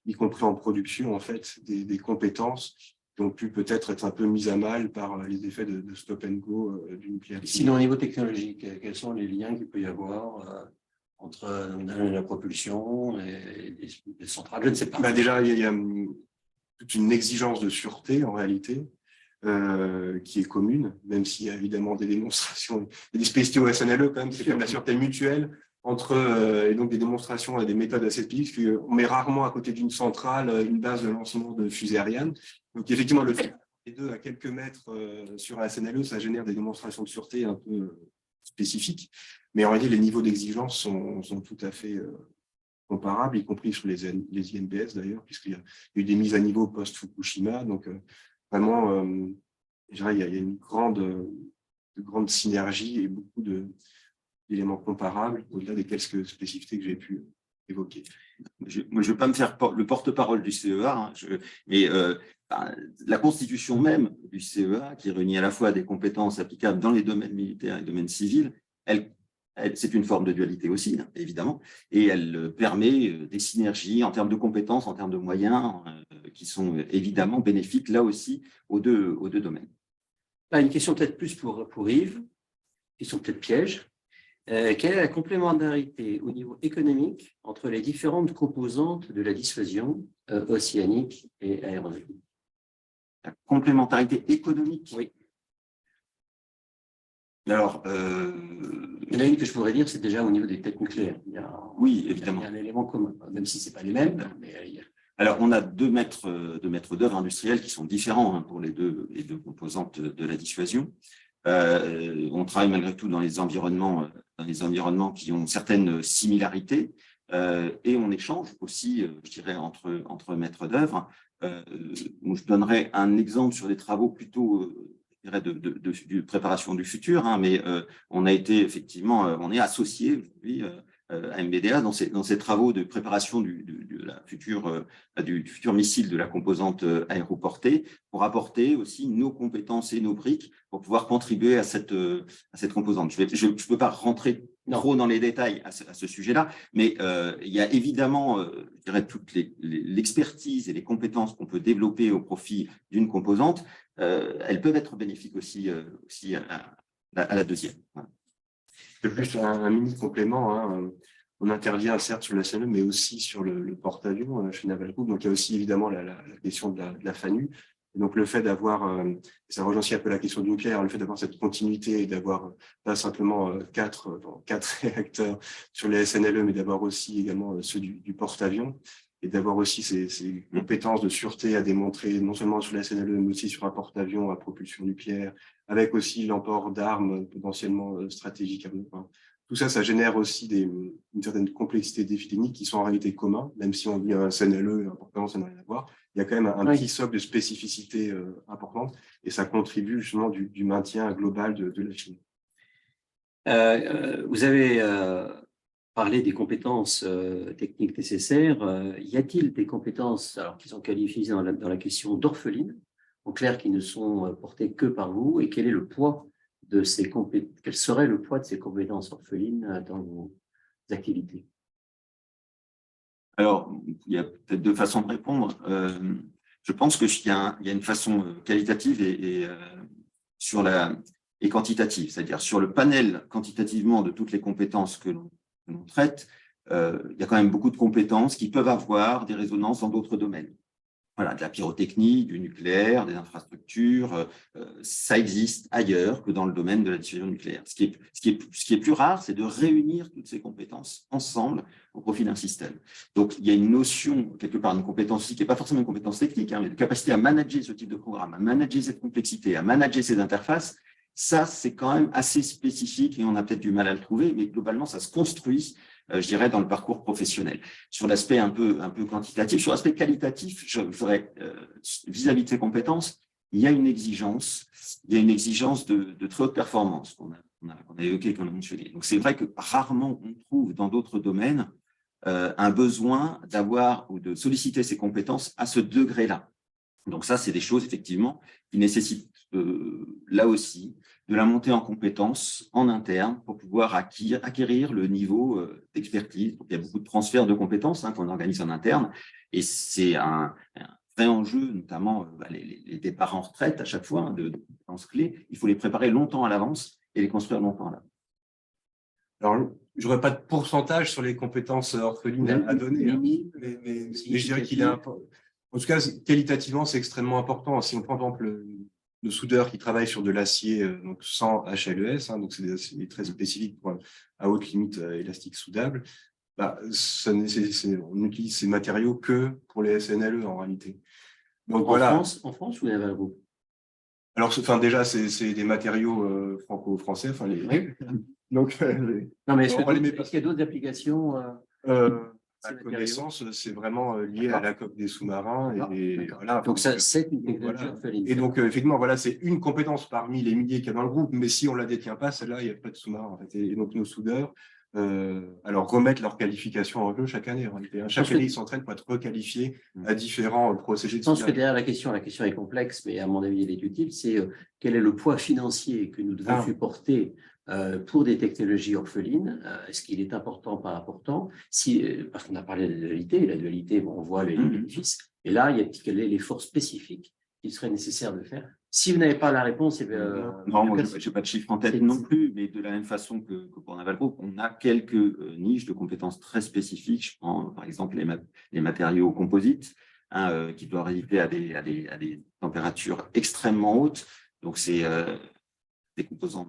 y compris en production, en fait, des compétences qui ont pu peut-être être un peu mises à mal par les effets de stop and go du nucléaire. Sinon, au niveau technologique, quels sont les liens qu'il peut y avoir entre la propulsion et les centrales? Je ne sais pas. Déjà, il y a toute une exigence de sûreté, en réalité, qui est commune, même s'il y a évidemment des démonstrations, il y a des spécificités au SNLE quand même, c'est comme la sûreté mutuelle entre, et donc des démonstrations et des méthodes assez spécifiques, on met rarement à côté d'une centrale une base de lancement de fusées aériennes. Donc effectivement, le fait les deux à quelques mètres sur un SNLE, ça génère des démonstrations de sûreté un peu spécifiques, mais en réalité, les niveaux d'exigence sont tout à fait comparables, y compris sur les INBS d'ailleurs, puisqu'il y a eu des mises à niveau post-Fukushima, donc vraiment, je dirais, il y a une grande synergie et beaucoup d'éléments comparables au-delà des quelques spécificités que j'ai pu évoquer. Je ne veux pas me faire le porte-parole du CEA, mais la constitution même du CEA, qui réunit à la fois des compétences applicables dans les domaines militaires et domaines civils, c'est une forme de dualité aussi, évidemment, et elle permet des synergies en termes de compétences, en termes de moyens, qui sont évidemment bénéfiques, là aussi, aux deux domaines. Une question peut-être plus pour Yves, question peut-être piège. Quelle est la complémentarité au niveau économique entre les différentes composantes de la dissuasion océanique et aéronautique? La complémentarité économique? Oui. Alors, il y en a une que je pourrais dire, c'est déjà au niveau des têtes nucléaires. Oui, évidemment. Il y a un élément commun, même si ce n'est pas les mêmes. Mais Alors, on a deux maîtres d'œuvre industriels qui sont différents pour les deux composantes de la dissuasion. On travaille malgré tout dans les environnements qui ont certaines similarités et on échange aussi, je dirais, entre maîtres d'œuvre. Je donnerai un exemple sur des travaux plutôt de préparation du futur, mais on a été effectivement, on est associé aujourd'hui à MBDA dans ces travaux de préparation du futur missile de la composante aéroportée pour apporter aussi nos compétences et nos briques pour pouvoir contribuer à cette composante. Je ne peux pas rentrer trop dans les détails à ce sujet-là, mais il y a évidemment, je dirais, toute l'expertise et les compétences qu'on peut développer au profit d'une composante. Elles peuvent être bénéfiques aussi à la deuxième. Voilà. C'est plus un mini complément. On intervient certes sur la SNE, mais aussi sur le porte-avions chez Naval Group. Donc, il y a aussi évidemment la question de la FANU. Et donc, le fait d'avoir, ça rejoint aussi un peu la question du nucléaire, le fait d'avoir cette continuité et d'avoir pas simplement quatre réacteurs sur les SNLE, mais d'avoir aussi également ceux du porte-avions et d'avoir aussi ces compétences de sûreté à démontrer, non seulement sur la SNLE, mais aussi sur un porte-avions à propulsion nucléaire, avec aussi l'emport d'armes potentiellement stratégiques. Enfin, tout ça, ça génère aussi une certaine complexité des défis techniques qui sont en réalité communs, même si on dit un SNLE, un porte-avions, ça n'a rien à voir. Il y a quand même un petit socle de spécificité importante et ça contribue justement du maintien global de la Chine. Vous avez parlé des compétences techniques nécessaires. Y a-t-il des compétences alors, qui sont qualifiées dans la question d'orpheline, en clair, qui ne sont portées que par vous, et quel est le poids de ces quel serait le poids de ces compétences orphelines dans vos activités? Alors, il y a peut-être deux façons de répondre. Je pense qu'il y a une façon qualitative et quantitative, c'est-à-dire sur le panel quantitativement de toutes les compétences que l'on traite, il y a quand même beaucoup de compétences qui peuvent avoir des résonances dans d'autres domaines. Voilà, de la pyrotechnie, du nucléaire, des infrastructures, ça existe ailleurs que dans le domaine de la dissuasion nucléaire. Ce qui est plus rare, c'est de réunir toutes ces compétences ensemble au profit d'un système. Donc, il y a une notion, quelque part, une compétence aussi qui n'est pas forcément une compétence technique, mais de capacité à manager ce type de programme, à manager cette complexité, à manager ces interfaces. Ça, c'est quand même assez spécifique et on a peut-être du mal à le trouver, mais globalement, ça se construit, je dirais, dans le parcours professionnel. Sur l'aspect un peu quantitatif, sur l'aspect qualitatif, je ferais, vis-à-vis de ces compétences, il y a une exigence de très haute performance qu'on a évoqué, qu'on a mentionné. Donc, c'est vrai que rarement on trouve dans d'autres domaines un besoin d'avoir ou de solliciter ces compétences à ce degré-là. Donc ça, c'est des choses, effectivement, qui nécessitent, là aussi, de la montée en compétences en interne pour pouvoir acquérir le niveau d'expertise. Donc, il y a beaucoup de transferts de compétences qu'on organise en interne et c'est un vrai enjeu, notamment les départs en retraite à chaque fois de compétences clés. Il faut les préparer longtemps à l'avance et les construire longtemps à l'avance. Alors, je n'aurais pas de pourcentage sur les compétences orphelines à donner, mais je dirais qu'il est important. En tout cas, qualitativement, c'est extrêmement important. Si on prend, par exemple, le soudeur qui travaille sur de l'acier donc sans HLES, donc c'est des aciers très spécifiques à haute limite élastique soudable, on utilise ces matériaux que pour les SNLE en réalité. Donc, en France ou Naval Group? Alors, déjà, c'est des matériaux franco-français. Donc, non, mais est-ce qu'il y a d'autres applications à connaissance, c'est vraiment lié à la coque des sous-marins. Voilà, donc, c'est une technologie orpheline. Et donc, effectivement, voilà, c'est une compétence parmi les milliers qu'il y a dans le groupe, mais si on ne la détient pas, celle-là, il n'y a pas de sous-marin. En fait. Et donc, nos soudeurs remettent leur qualification en jeu chaque année. En réalité. Chaque année, ils s'entraînent pour être requalifiés à différents procédés de soudage. Je pense que derrière la question est complexe, mais à mon avis, elle est utile, c'est quel est le poids financier que nous devons supporter pour des technologies orphelines. Est-ce qu'il est important, pas important? Parce qu'on a parlé de la dualité, on voit les bénéfices. Et là, quel est l'effort spécifique qu'il serait nécessaire de faire? Si vous n'avez pas la réponse, non, moi, je n'ai pas de chiffre en tête non plus, mais de la même façon que pour Naval Group, on a quelques niches de compétences très spécifiques. Je prends par exemple les matériaux composites, qui doivent résister à des températures extrêmement hautes. Donc, c'est des composants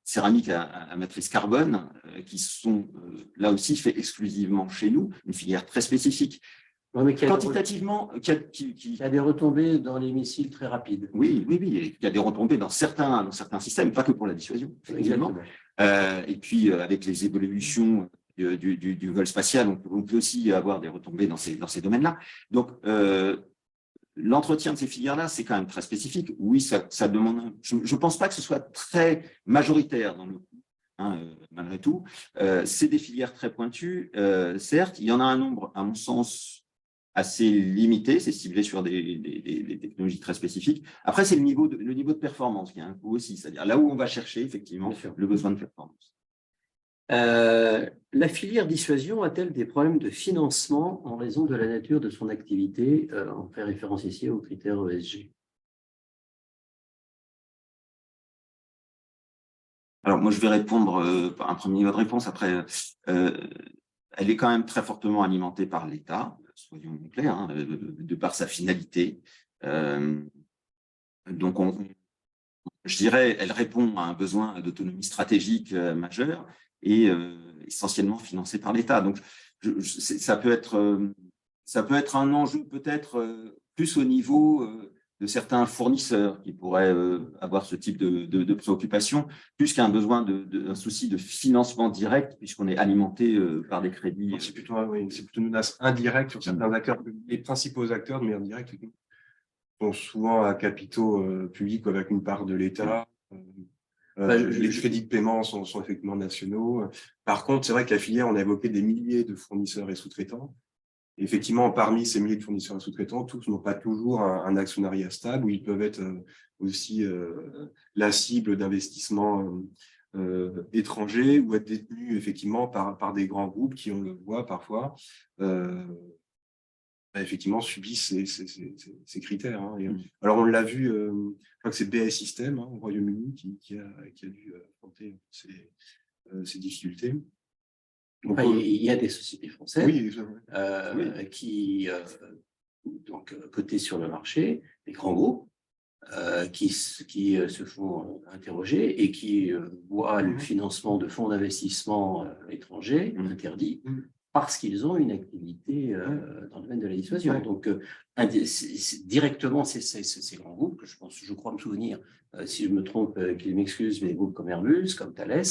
céramiques à matrice carbone qui sont là aussi faits exclusivement chez nous, une filière très spécifique. Quantitativement, il y a des retombées dans les missiles très rapides. Oui, il y a des retombées dans certains systèmes, pas que pour la dissuasion, également. Et puis, avec les évolutions du vol spatial, on peut aussi avoir des retombées dans ces domaines-là. Donc, l'entretien de ces filières-là, c'est quand même très spécifique. Oui, ça demande. Je ne pense pas que ce soit très majoritaire dans le coup, malgré tout. C'est des filières très pointues, certes. Il y en a un nombre, à mon sens, assez limité, c'est ciblé sur des technologies très spécifiques. Après, c'est le niveau de performance qui a un coût aussi, c'est-à-dire là où on va chercher effectivement le besoin de performance. La filière dissuasion a-t-elle des problèmes de financement en raison de la nature de son activité? On fait référence ici aux critères ESG. Alors, moi, je vais répondre par un premier niveau de réponse. Après, elle est quand même très fortement alimentée par l'État, soyons clairs, hein, de par sa finalité. Donc, je dirais, elle répond à un besoin d'autonomie stratégique majeur et essentiellement financé par l'État. Donc, ça peut être un enjeu peut-être plus au niveau de certains fournisseurs qui pourraient avoir ce type de préoccupation, plus qu'un besoin un souci de financement direct, puisqu'on est alimenté par des crédits. C'est plutôt une menace indirecte sur certains acteurs. Les principaux acteurs de manière directe sont souvent à capitaux publics avec une part de l'État. Les crédits de paiement sont effectivement nationaux. Par contre, c'est vrai que la filière, on a évoqué des milliers de fournisseurs et sous-traitants. Effectivement, parmi ces milliers de fournisseurs et sous-traitants, tous n'ont pas toujours un actionnariat stable, où ils peuvent être aussi la cible d'investissements étrangers ou être détenus effectivement par des grands groupes qui, on le voit parfois, effectivement subissent ces critères. Hein. Alors, on l'a vu, je crois que c'est BAE Systems au Royaume-Uni qui a dû affronter ces difficultés. Donc, il y a des sociétés françaises qui donc cotées sur le marché, des grands groupes qui se font interroger et qui voient le financement de fonds d'investissement étrangers interdits parce qu'ils ont une activité dans le domaine de la dissuasion. Donc, directement, ces grands groupes, que je crois me souvenir, si je me trompe, qu'ils m'excusent, mais des groupes comme Airbus, comme Thales,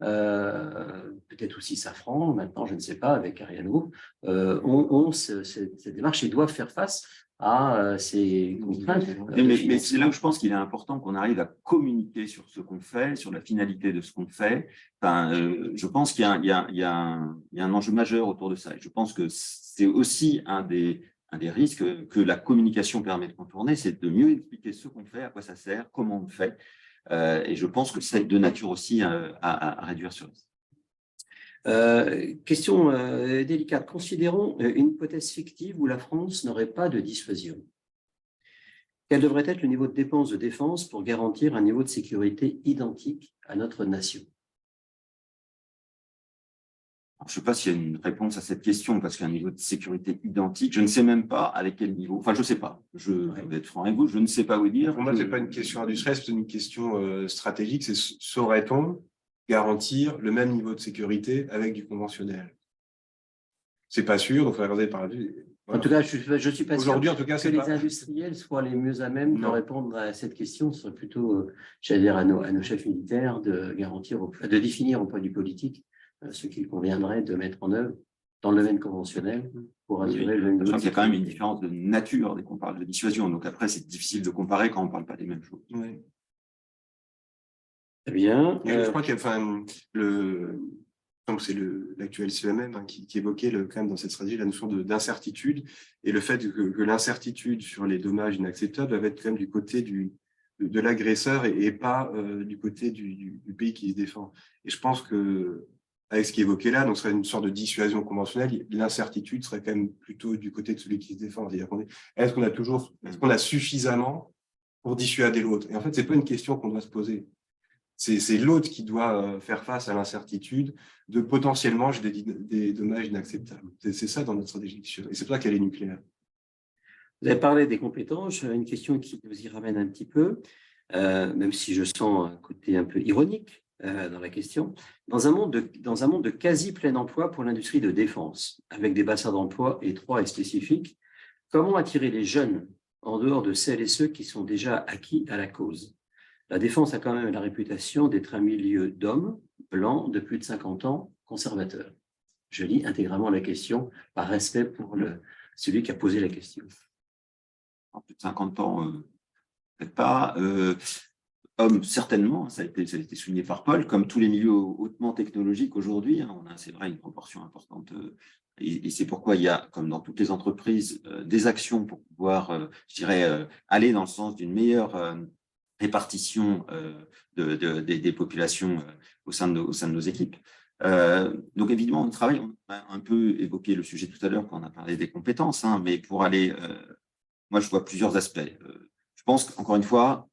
peut-être aussi Safran, maintenant, je ne sais pas, avec Ariane Group, ont cette démarche et doivent faire face à ces contraintes. Mais c'est là où je pense qu'il est important qu'on arrive à communiquer sur ce qu'on fait, sur la finalité de ce qu'on fait. Enfin, je pense qu'il y a un enjeu majeur autour de ça. Et je pense que c'est aussi un des risques que la communication permet de contourner, c'est de mieux expliquer ce qu'on fait, à quoi ça sert, comment on le fait. Et je pense que c'est de nature aussi à réduire ce risque. Question délicate. Considérons une hypothèse fictive où la France n'aurait pas de dissuasion. Quel devrait être le niveau de dépenses de défense pour garantir un niveau de sécurité identique à notre nation? Je ne sais pas s'il y a une réponse à cette question, parce qu'un niveau de sécurité identique, je ne sais même pas avec quel niveau. Enfin, je ne sais pas. Je vais être franc avec vous, je ne sais pas vous dire. Pour moi, ce n'est pas une question industrielle, c'est une question stratégique. C'est saurait-on garantir le même niveau de sécurité avec du conventionnel? C'est pas sûr, donc il faut regarder par là. Voilà. En tout cas, je suis pas sûr en tout cas, que les industriels soient les mieux à même de répondre à cette question. Ce serait plutôt, j'allais dire, à nos chefs militaires de garantir, de définir au point de vue politique ce qu'il conviendrait de mettre en œuvre dans le domaine conventionnel pour assurer le même niveau. Il y a quand même une différence de nature dès qu'on parle de dissuasion. Donc après, c'est difficile de comparer quand on ne parle pas des mêmes choses. Oui. Très bien. Je crois qu'il y a, enfin, donc c'est l'actuel CEMM qui évoquait quand même dans cette stratégie la notion d'incertitude et le fait que l'incertitude sur les dommages inacceptables va être quand même du côté de l'agresseur et pas du côté du pays qui se défend. Et je pense que avec ce qui est évoqué là, donc ce serait une sorte de dissuasion conventionnelle, l'incertitude serait quand même plutôt du côté de celui qui se défend. Est-ce qu'on a suffisamment pour dissuader l'autre? Et en fait, c'est pas une question qu'on doit se poser. C'est l'autre qui doit faire face à l'incertitude de potentiellement j'ai des dommages inacceptables. C'est ça dans notre stratégie. Et c'est pour ça qu'elle est nucléaire. Vous avez parlé des compétences. Une question qui nous y ramène un petit peu, même si je sens un côté un peu ironique dans la question. Dans un monde de quasi plein emploi pour l'industrie de défense, avec des bassins d'emploi étroits et spécifiques, comment attirer les jeunes en dehors de celles et ceux qui sont déjà acquis à la cause? La défense a quand même la réputation d'être un milieu d'hommes blancs de plus de 50 ans, conservateurs. Je lis intégralement la question par respect pour celui qui a posé la question. En plus de 50 ans, peut-être pas. Hommes, certainement, ça a été souligné par Paul, comme tous les milieux hautement technologiques aujourd'hui, on a, c'est vrai, une proportion importante. Et c'est pourquoi il y a, comme dans toutes les entreprises, des actions pour pouvoir, je dirais, aller dans le sens d'une meilleure répartition des populations au sein de nos équipes. Donc évidemment, on travaille, on a un peu évoqué le sujet tout à l'heure quand on a parlé des compétences, mais pour aller, moi je vois plusieurs aspects. Je pense qu'encore une fois,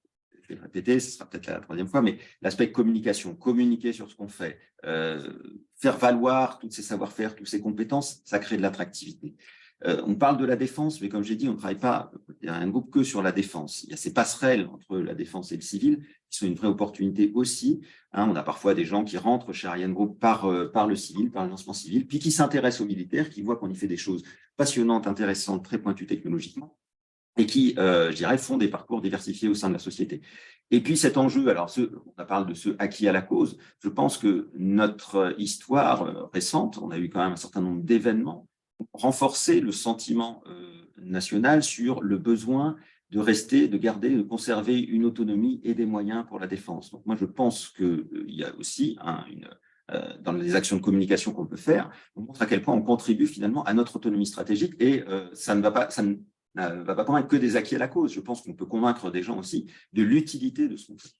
je vais le répéter, ce sera peut-être la troisième fois, mais l'aspect communication, communiquer sur ce qu'on fait, faire valoir tous ces savoir-faire, toutes ces compétences, ça crée de l'attractivité. On parle de la défense, mais comme j'ai dit, on ne travaille pas, il y a un groupe que sur la défense. Il y a ces passerelles entre la défense et le civil qui sont une vraie opportunité aussi. Hein, on a parfois des gens qui rentrent chez Ariane Group par le civil, par le lancement civil, puis qui s'intéressent aux militaires, qui voient qu'on y fait des choses passionnantes, intéressantes, très pointues technologiquement, et qui, je dirais, font des parcours diversifiés au sein de la société. Et puis cet enjeu, alors on parle de ce acquis à la cause, je pense que notre histoire récente, on a eu quand même un certain nombre d'événements, renforcer le sentiment national sur le besoin de rester, de garder, de conserver une autonomie et des moyens pour la défense. Donc moi, je pense qu'il y a aussi dans les actions de communication qu'on peut faire, on montre à quel point on contribue finalement à notre autonomie stratégique et ça ne va pas convaincre que des acquis à la cause. Je pense qu'on peut convaincre des gens aussi de l'utilité de ce qu'on fait.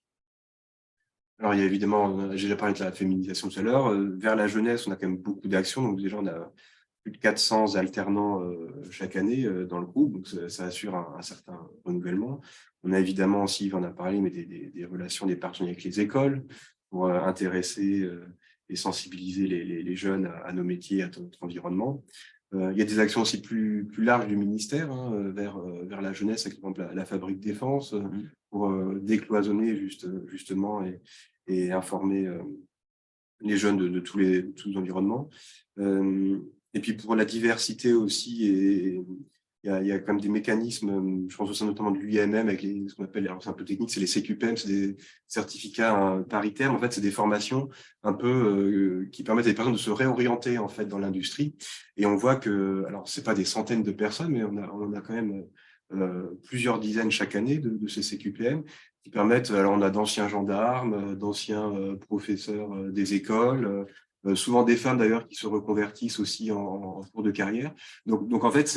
Alors, il y a évidemment, j'ai déjà parlé de la féminisation tout à l'heure, vers la jeunesse, on a quand même beaucoup d'actions, donc déjà on a plus de 400 alternants chaque année dans le groupe, donc ça assure un certain renouvellement. On a évidemment aussi, on en a parlé, mais des relations, des partenariats avec les écoles pour intéresser et sensibiliser les jeunes à nos métiers, à notre environnement. Il y a des actions aussi plus larges du ministère vers la jeunesse, avec par exemple la fabrique défense, pour décloisonner justement et informer les jeunes de tous les environnements. Et puis pour la diversité aussi, il y a quand même des mécanismes, je pense au sein notamment de l'UIMM, avec ce qu'on appelle, alors c'est un peu technique, c'est les CQPM, c'est des certificats paritaires. En fait, c'est des formations un peu qui permettent à des personnes de se réorienter en fait dans l'industrie. Et on voit que, alors c'est pas des centaines de personnes, mais on a quand même plusieurs dizaines chaque année de ces CQPM qui permettent, alors on a d'anciens gendarmes, d'anciens professeurs des écoles, souvent des femmes d'ailleurs qui se reconvertissent aussi en cours de carrière. Donc en fait,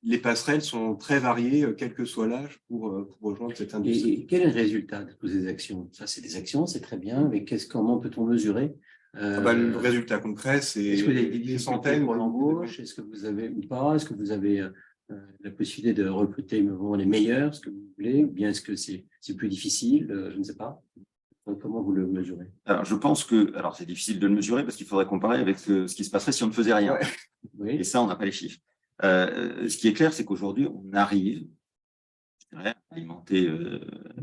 les passerelles sont très variées, quel que soit l'âge, pour rejoindre cette industrie. Et quel est le résultat de toutes ces actions? Ça, c'est des actions, c'est très bien, mais comment peut-on mesurer? Le résultat concret, c'est est-ce que vous avez des des difficultés centaines pour l'embauche? Est-ce que vous avez ou pas? Est-ce que vous avez la possibilité de recruter les meilleurs, ce que vous voulez, ou bien est-ce que c'est plus difficile? Je ne sais pas. Comment vous le mesurez? Alors, je pense que, alors c'est difficile de le mesurer parce qu'il faudrait comparer avec ce qui se passerait si on ne faisait rien. Ouais. Oui. Et ça, on n'a pas les chiffres. Ce qui est clair, c'est qu'aujourd'hui, on arrive, je dirais, à alimenter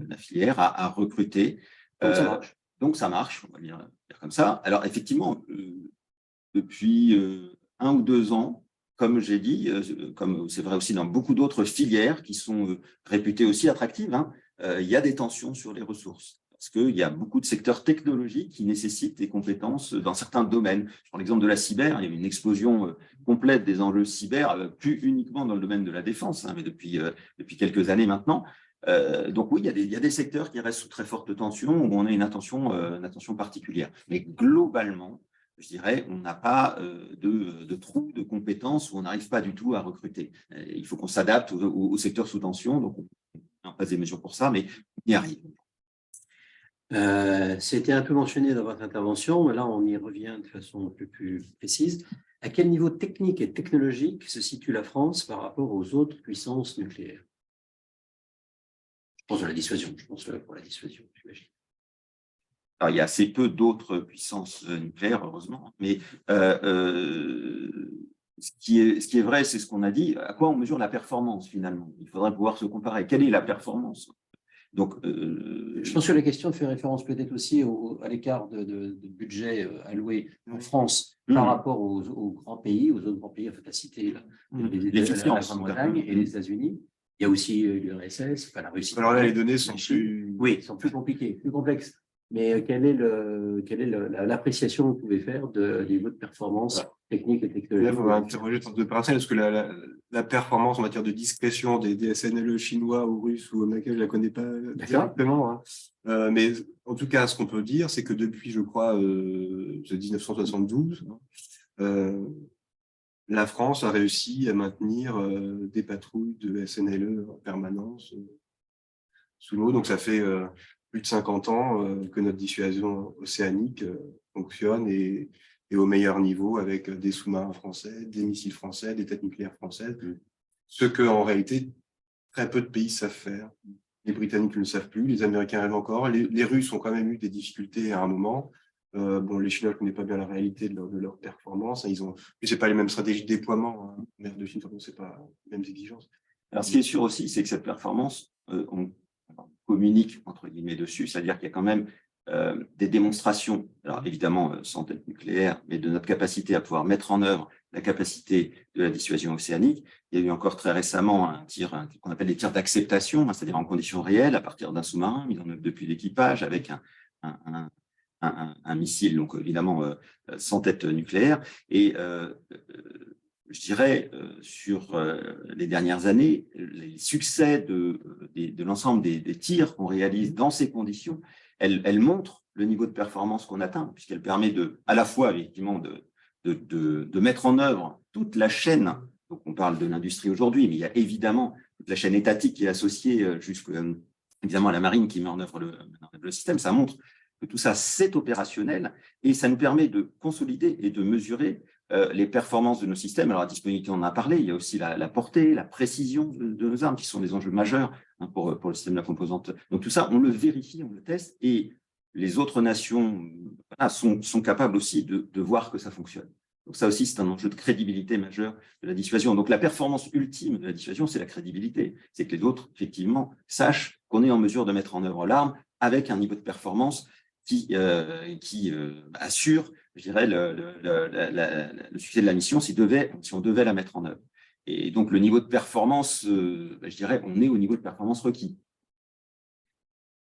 la filière, à recruter. Donc ça marche. Donc ça marche, on va dire comme ça. Alors effectivement, depuis 1 ou 2 ans, comme j'ai dit, comme c'est vrai aussi dans beaucoup d'autres filières qui sont réputées aussi attractives, hein, il y a des tensions sur les ressources. Parce qu'il y a beaucoup de secteurs technologiques qui nécessitent des compétences dans certains domaines. Je prends l'exemple de la cyber, il y a eu une explosion complète des enjeux cyber, plus uniquement dans le domaine de la défense, hein, mais depuis quelques années maintenant. Donc oui, il y a des secteurs qui restent sous très forte tension, où on a une attention particulière. Mais globalement, je dirais, on n'a pas de trou de compétences où on n'arrive pas du tout à recruter. Il faut qu'on s'adapte au secteur sous tension, donc on n'a pas des mesures pour ça, mais on y arrive. C'était un peu mentionné dans votre intervention, mais là on y revient de façon un peu plus précise. À quel niveau technique et technologique se situe la France par rapport aux autres puissances nucléaires? Je pense à la dissuasion, pour la dissuasion, j'imagine. Alors, il y a assez peu d'autres puissances nucléaires, heureusement, mais ce qui est vrai, c'est ce qu'on a dit, à quoi on mesure la performance finalement. Il faudrait pouvoir se comparer. Quelle est la performance? Donc, je pense que la question fait référence peut-être aussi à l'écart de budget alloué en France par rapport aux grands pays, aux autres grands pays, en fait, à citer la Grande-Bretagne et les États-Unis. Il y a aussi l'URSS, la Russie. Alors là, les données sont plus compliquées, plus complexes. Mais quelle est l'appréciation que vous pouvez faire du niveau de performance technique et technologique? Là, il faut interroger sur deux parcelles, parce que la performance en matière de discrétion des SNLE chinois ou russes ou américains, je ne la connais pas directement. Hein. Mais en tout cas, ce qu'on peut dire, c'est que depuis, je crois, 1972, la France a réussi à maintenir des patrouilles de SNLE en permanence sous l'eau. Donc, ça fait plus de 50 ans que notre dissuasion océanique fonctionne et au meilleur niveau avec des sous-marins français, des missiles français, des têtes nucléaires françaises, ce que en réalité très peu de pays savent faire. Les Britanniques ne le savent plus, les Américains rêvent encore. Les Russes ont quand même eu des difficultés à un moment. Bon, les Chinois ne connaissent pas bien la réalité de leur performance. C'est pas les mêmes stratégies de déploiement. Hein. Merde de Chine, c'est pas les mêmes exigences. Alors, ce qui est sûr aussi, c'est que cette performance, on communique entre guillemets dessus, c'est-à-dire qu'il y a quand même des démonstrations, alors évidemment sans tête nucléaire, mais de notre capacité à pouvoir mettre en œuvre la capacité de la dissuasion océanique. Il y a eu encore très récemment un tir qu'on appelle les tirs d'acceptation, hein, c'est-à-dire en conditions réelles, à partir d'un sous-marin mis en œuvre depuis l'équipage avec un missile, donc évidemment sans tête nucléaire. Et je dirais, sur les dernières années, les succès de l'ensemble des tirs qu'on réalise dans ces conditions, elle montre le niveau de performance qu'on atteint, puisqu'elle permet à la fois, effectivement, de mettre en œuvre toute la chaîne. Donc, on parle de l'industrie aujourd'hui, mais il y a évidemment toute la chaîne étatique qui est associée évidemment à la marine qui met en œuvre le système. Ça montre que tout ça, c'est opérationnel et ça nous permet de consolider et de mesurer les performances de nos systèmes. Alors, la disponibilité, on en a parlé, il y a aussi la portée, la précision de nos armes qui sont des enjeux majeurs hein, pour le système de la composante. Donc, tout ça, on le vérifie, on le teste et les autres nations voilà, sont capables aussi de voir que ça fonctionne. Donc, ça aussi, c'est un enjeu de crédibilité majeur de la dissuasion. Donc, la performance ultime de la dissuasion, c'est la crédibilité. C'est que les autres, effectivement, sachent qu'on est en mesure de mettre en œuvre l'arme avec un niveau de performance qui assure, je dirais, le succès de la mission si on devait la mettre en œuvre. Et donc, le niveau de performance, je dirais, on est au niveau de performance requis.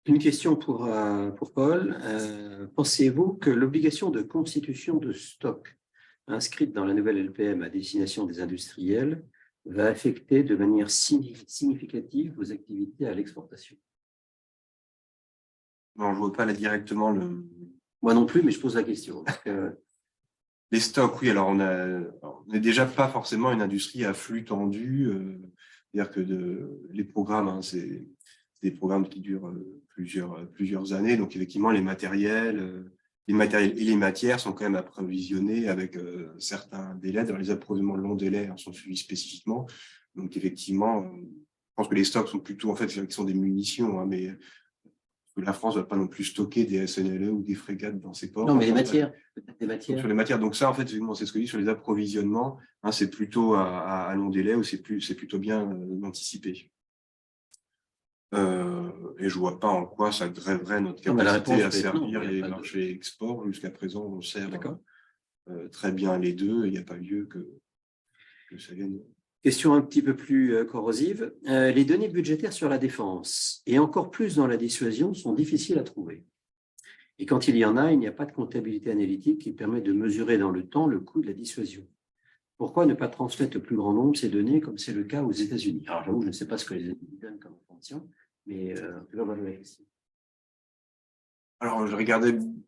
Une question pour Paul. Pensez-vous que l'obligation de constitution de stock inscrite dans la nouvelle LPM à destination des industriels va affecter de manière significative vos activités à l'exportation? Non, je ne vois pas là directement le… Moi non plus, mais je pose la question. Les stocks, oui, alors on n'est déjà pas forcément une industrie à flux tendu. C'est-à-dire que les programmes, hein, c'est des programmes qui durent plusieurs années. Donc, effectivement, les matériels et les matières sont quand même approvisionnés avec certains délais. Dans les approvisionnements de long délai hein, sont suivis spécifiquement. Donc, effectivement, je pense que les stocks sont plutôt, en fait, qui sont des munitions, hein, mais la France ne va pas non plus stocker des SNLE ou des frégates dans ses ports. Non, mais les matières, peut-être des matières. Sur les matières. Donc ça, en fait, c'est ce que je dis sur les approvisionnements. Hein, c'est plutôt à long délai ou c'est plutôt bien anticipé. Et je ne vois pas en quoi ça grèverait notre capacité à servir les marchés export. Jusqu'à présent, on sert très bien les deux. Il n'y a pas lieu que ça vienne. Question un petit peu plus corrosive. Les données budgétaires sur la défense, et encore plus dans la dissuasion, sont difficiles à trouver. Et quand il y en a, il n'y a pas de comptabilité analytique qui permet de mesurer dans le temps le coût de la dissuasion. Pourquoi ne pas transmettre le plus grand nombre de ces données, comme c'est le cas aux États-Unis? Alors, j'avoue, je ne sais pas ce que les États-Unis donnent comme information, mais voilà la question. Alors,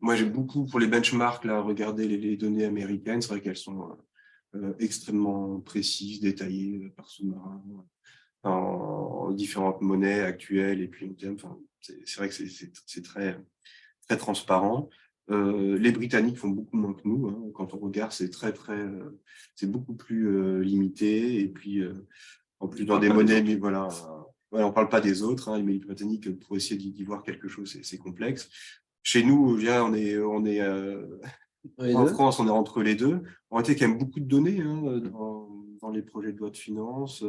moi j'ai beaucoup pour les benchmarks, là, regardé les données américaines. C'est vrai qu'elles sont extrêmement précises, détaillées par sous-marin, en différentes monnaies actuelles et puis enfin, c'est vrai que c'est très très transparent. Les Britanniques font beaucoup moins que nous. Hein. Quand on regarde, c'est c'est beaucoup plus limité. Et puis, en plus, dans des monnaies, mais voilà, on ne parle pas des autres. Hein, mais les Britanniques, pour essayer d'y voir quelque chose, c'est complexe. Chez nous, on est en France, on est entre les deux. On a quand même beaucoup de données hein, dans les projets de loi de finances.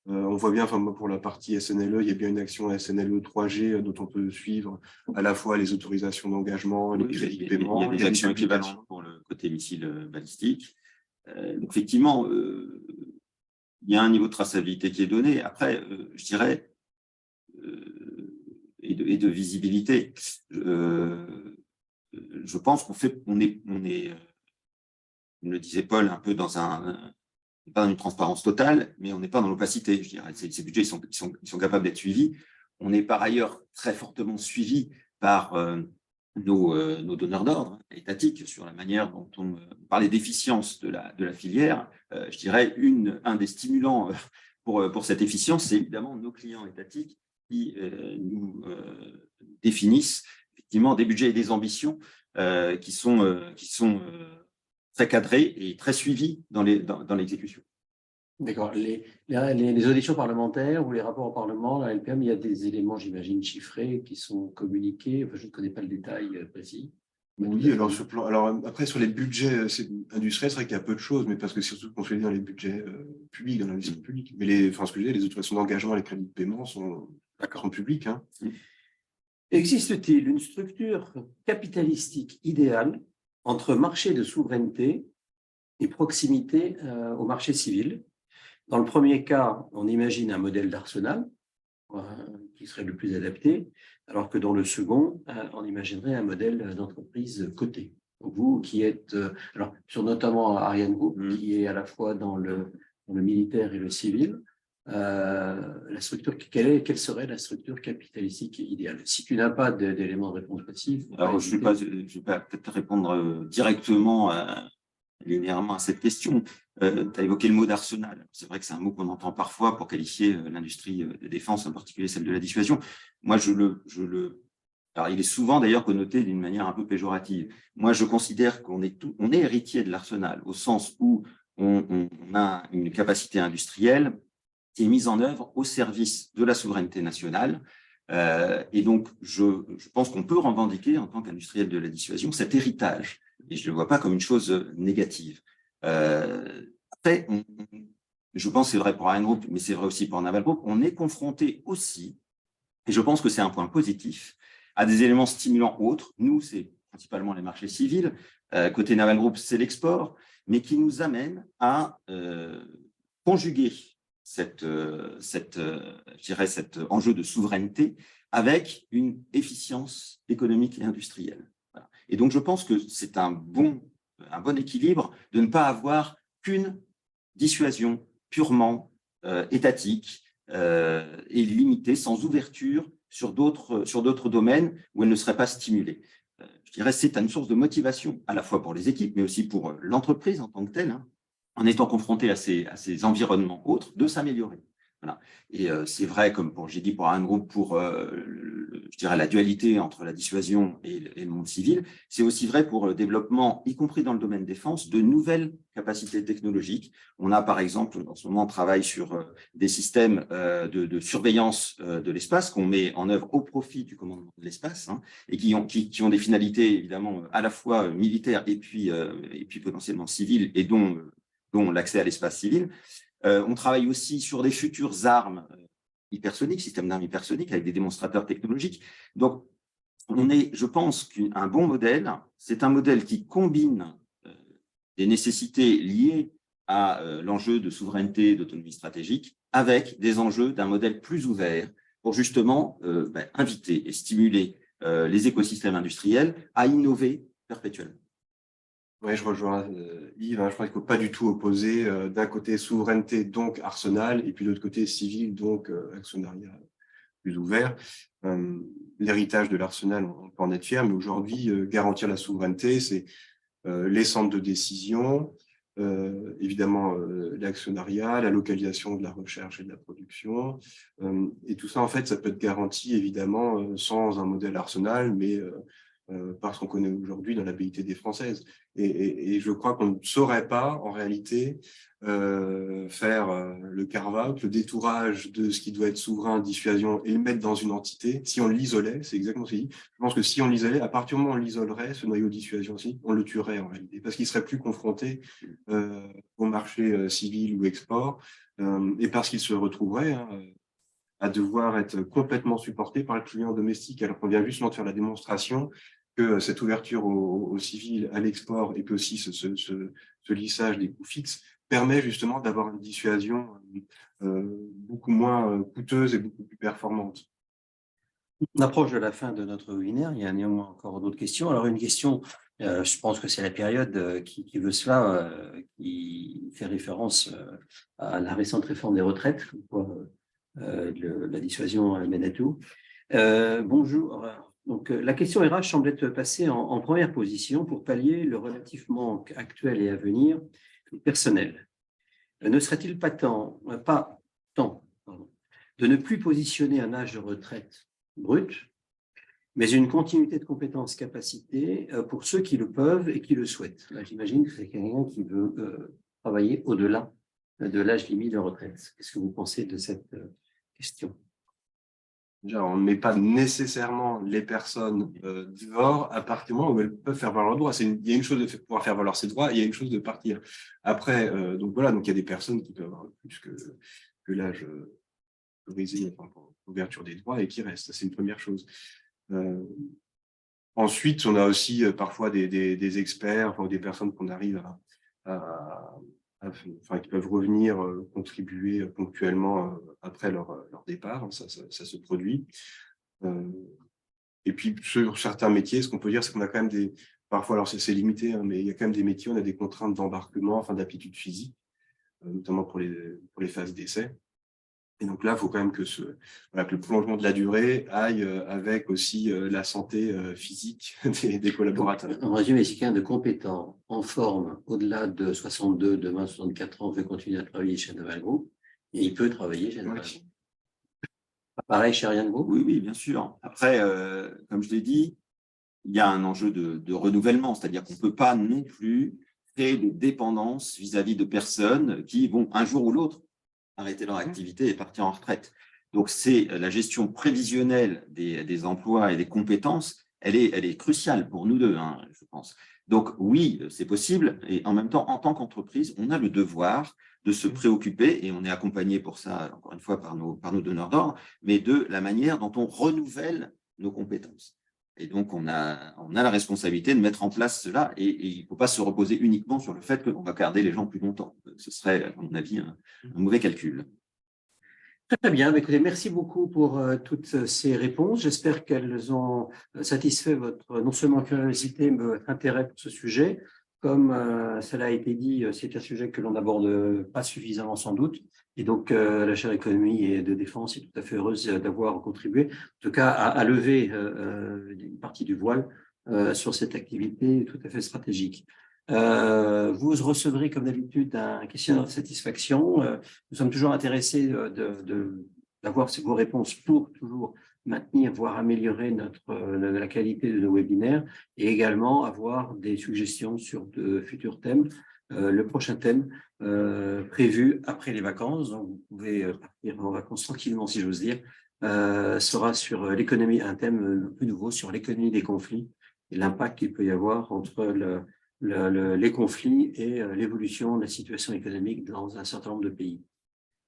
On voit bien, enfin, pour la partie SNLE, il y a bien une action SNLE 3G dont on peut suivre à la fois les autorisations d'engagement, les crédits de paiement. Il y a des actions équivalentes pour le côté missile balistique. Donc, effectivement, il y a un niveau de traçabilité qui est donné. Après, je dirais, et de visibilité. Je pense on est, comme le disait Paul, un peu pas dans une transparence totale, mais on n'est pas dans l'opacité, je dirais. Ces budgets, ils sont capables d'être suivis. On est par ailleurs très fortement suivis par nos donneurs d'ordre étatiques sur la manière dont on parlait d'efficience de la filière. Je dirais, un des stimulants pour cette efficience, c'est évidemment nos clients étatiques qui nous définissent effectivement des budgets et des ambitions qui sont très cadrés et très suivis dans l'exécution. D'accord. Les auditions parlementaires ou les rapports au Parlement, la LPM, il y a des éléments, j'imagine, chiffrés qui sont communiqués. Enfin, je ne connais pas le détail précis. Oui, alors, alors après, sur les budgets industriels, c'est vrai qu'il y a peu de choses, mais parce que c'est surtout consolidé dans les budgets publics, dans l'industrie publique. Mais enfin, ce que je disais, les autorisations d'engagement et les crédits de paiement sont publics. Hein. Existe-t-il une structure capitalistique idéale entre marché de souveraineté et proximité au marché civil? Dans le premier cas, on imagine un modèle d'arsenal qui serait le plus adapté, alors que dans le second, on imaginerait un modèle d'entreprise cotée. Donc vous qui êtes, alors sur notamment Ariane Group, qui est à la fois dans le militaire et le civil, la structure, quelle serait la structure capitalistique idéale? Si tu n'as pas d'éléments de réponse précis. Alors, je ne vais pas peut-être répondre directement linéairement à cette question. Tu as évoqué le mot d'arsenal. C'est vrai que c'est un mot qu'on entend parfois pour qualifier l'industrie de défense, en particulier celle de la dissuasion. Moi, alors, il est souvent d'ailleurs connoté d'une manière un peu péjorative. Moi, je considère qu'on est héritier de l'arsenal, au sens où on a une capacité industrielle qui est mise en œuvre au service de la souveraineté nationale. Et donc, je pense qu'on peut revendiquer, en tant qu'industriel de la dissuasion, cet héritage. Et je ne le vois pas comme une chose négative. Après, je pense que c'est vrai pour Ariane Group, mais c'est vrai aussi pour Naval Group, on est confronté aussi, et je pense que c'est un point positif, à des éléments stimulants autres. Nous, c'est principalement les marchés civils. Côté Naval Group, c'est l'export, mais qui nous amène à conjuguer cet enjeu de souveraineté avec une efficience économique et industrielle. Voilà. Et donc, je pense que c'est un bon équilibre de ne pas avoir qu'une dissuasion purement étatique et limitée, sans ouverture sur d'autres domaines où elle ne serait pas stimulée. Je dirais que c'est une source de motivation, à la fois pour les équipes, mais aussi pour l'entreprise en tant que telle, hein, en étant confronté à ces environnements autres, de s'améliorer. Voilà. Et c'est vrai, comme j'ai dit pour un groupe, pour je dirais la dualité entre la dissuasion et le monde civil, c'est aussi vrai pour le développement, y compris dans le domaine défense, de nouvelles capacités technologiques. On a par exemple, en ce moment, on travaille sur des systèmes de surveillance de l'espace qu'on met en œuvre au profit du commandement de l'espace, hein, et qui ont des finalités évidemment à la fois militaires et puis potentiellement civiles, et dont l'accès à l'espace civil. On travaille aussi sur des futures armes hypersoniques, systèmes d'armes hypersoniques avec des démonstrateurs technologiques. Donc, je pense qu'un bon modèle, c'est un modèle qui combine des nécessités liées à l'enjeu de souveraineté, d'autonomie stratégique, avec des enjeux d'un modèle plus ouvert pour justement inviter et stimuler les écosystèmes industriels à innover perpétuellement. Oui, je rejoins Yves. Hein, je pense qu'il ne faut pas du tout opposer d'un côté souveraineté, donc arsenal, et puis de l'autre côté civil, donc actionnariat plus ouvert. L'héritage de l'arsenal, on peut en être fier, mais aujourd'hui, garantir la souveraineté, c'est les centres de décision, évidemment l'actionnariat, la localisation de la recherche et de la production. Et tout ça, en fait, ça peut être garanti, évidemment, sans un modèle arsenal, mais parce qu'on connaît aujourd'hui dans la BITD française. Et je crois qu'on ne saurait pas, en réalité, faire le carve-out, le détourage de ce qui doit être souverain, dissuasion, et le mettre dans une entité. Si on l'isolait, c'est exactement ce qu'il dit. Je pense que si on l'isolait, à partir du moment où on l'isolerait, ce noyau de dissuasion aussi, on le tuerait en réalité, parce qu'il serait plus confronté au marché civil ou export, et parce qu'il se retrouverait à devoir être complètement supporté par le client domestique. Alors qu'on vient justement de faire la démonstration que cette ouverture au civil, à l'export, et puis aussi ce lissage des coûts fixes permet justement d'avoir une dissuasion beaucoup moins coûteuse et beaucoup plus performante. On approche de la fin de notre webinaire. Il y a néanmoins encore d'autres questions. Alors, une question, je pense que c'est la période qui veut cela, qui fait référence à la récente réforme des retraites, la dissuasion mène à tout. Bonjour. Donc, la question RH semble être passée en première position pour pallier le relatif manque actuel et à venir personnel. Ne serait-il pas temps de ne plus positionner un âge de retraite brut, mais une continuité de compétences, capacités pour ceux qui le peuvent et qui le souhaitent? J'imagine que c'est quelqu'un qui veut travailler au-delà de l'âge limite de retraite. Qu'est-ce que vous pensez de cette question? Déjà, on ne met pas nécessairement les personnes dehors à partir du moment où elles peuvent faire valoir leurs droits. Il y a une chose de pouvoir faire valoir ses droits, et il y a une chose de partir. Après, donc voilà, donc il y a des personnes qui peuvent avoir plus que l'âge autorisé pour l'ouverture des droits et qui restent. C'est une première chose. Ensuite, on a aussi parfois des experts, enfin, des personnes qu'on arrive enfin, qui peuvent revenir contribuer ponctuellement après leur départ. Ça se produit. Et puis, sur certains métiers, ce qu'on peut dire, c'est qu'on a quand même parfois, alors c'est limité, hein, mais il y a quand même des métiers où on a des contraintes d'embarquement, enfin d'aptitude physique, notamment pour les phases d'essai. Et donc là, il faut quand même que le prolongement de la durée aille avec aussi la santé physique des collaborateurs. Donc, en résumé, si quelqu'un de compétent, en forme, au-delà de 62, demain 64 ans, veut continuer à travailler chez Naval Group, et il peut travailler chez Naval Group. Pareil chez Ariane Group? Oui, oui, bien sûr. Après, comme je l'ai dit, il y a un enjeu de renouvellement, c'est-à-dire qu'on ne peut pas non plus créer de dépendance vis-à-vis de personnes qui vont un jour ou l'autre arrêter leur activité et partir en retraite. Donc, c'est la gestion prévisionnelle des emplois et des compétences, elle est cruciale pour nous deux, hein, je pense. Donc, oui, c'est possible. Et en même temps, en tant qu'entreprise, on a le devoir de se préoccuper, et on est accompagné pour ça, encore une fois, par nos donneurs d'ordre, mais de la manière dont on renouvelle nos compétences. Et donc, on a la responsabilité de mettre en place cela, et il ne faut pas se reposer uniquement sur le fait qu'on va garder les gens plus longtemps. Ce serait, à mon avis, un mauvais calcul. Très bien. Écoutez, merci beaucoup pour toutes ces réponses. J'espère qu'elles ont satisfait votre non seulement curiosité, mais votre intérêt pour ce sujet. Comme cela a été dit, c'est un sujet que l'on n'aborde pas suffisamment sans doute. Et donc, la chaire économie et de défense est tout à fait heureuse d'avoir contribué, en tout cas, à lever une partie du voile sur cette activité tout à fait stratégique. Vous recevrez, comme d'habitude, un questionnaire de satisfaction. Nous sommes toujours intéressés d'avoir vos réponses pour toujours maintenir, voire améliorer la qualité de nos webinaires, et également avoir des suggestions sur de futurs thèmes. Le prochain thème prévu après les vacances, donc vous pouvez partir en vacances tranquillement, si j'ose dire, sera sur l'économie, un thème plus nouveau sur l'économie des conflits et l'impact qu'il peut y avoir entre les conflits et l'évolution de la situation économique dans un certain nombre de pays.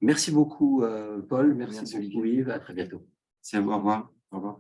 Merci beaucoup, Paul. Merci beaucoup, Yves. À très bientôt. C'est à vous. Au revoir. Au revoir.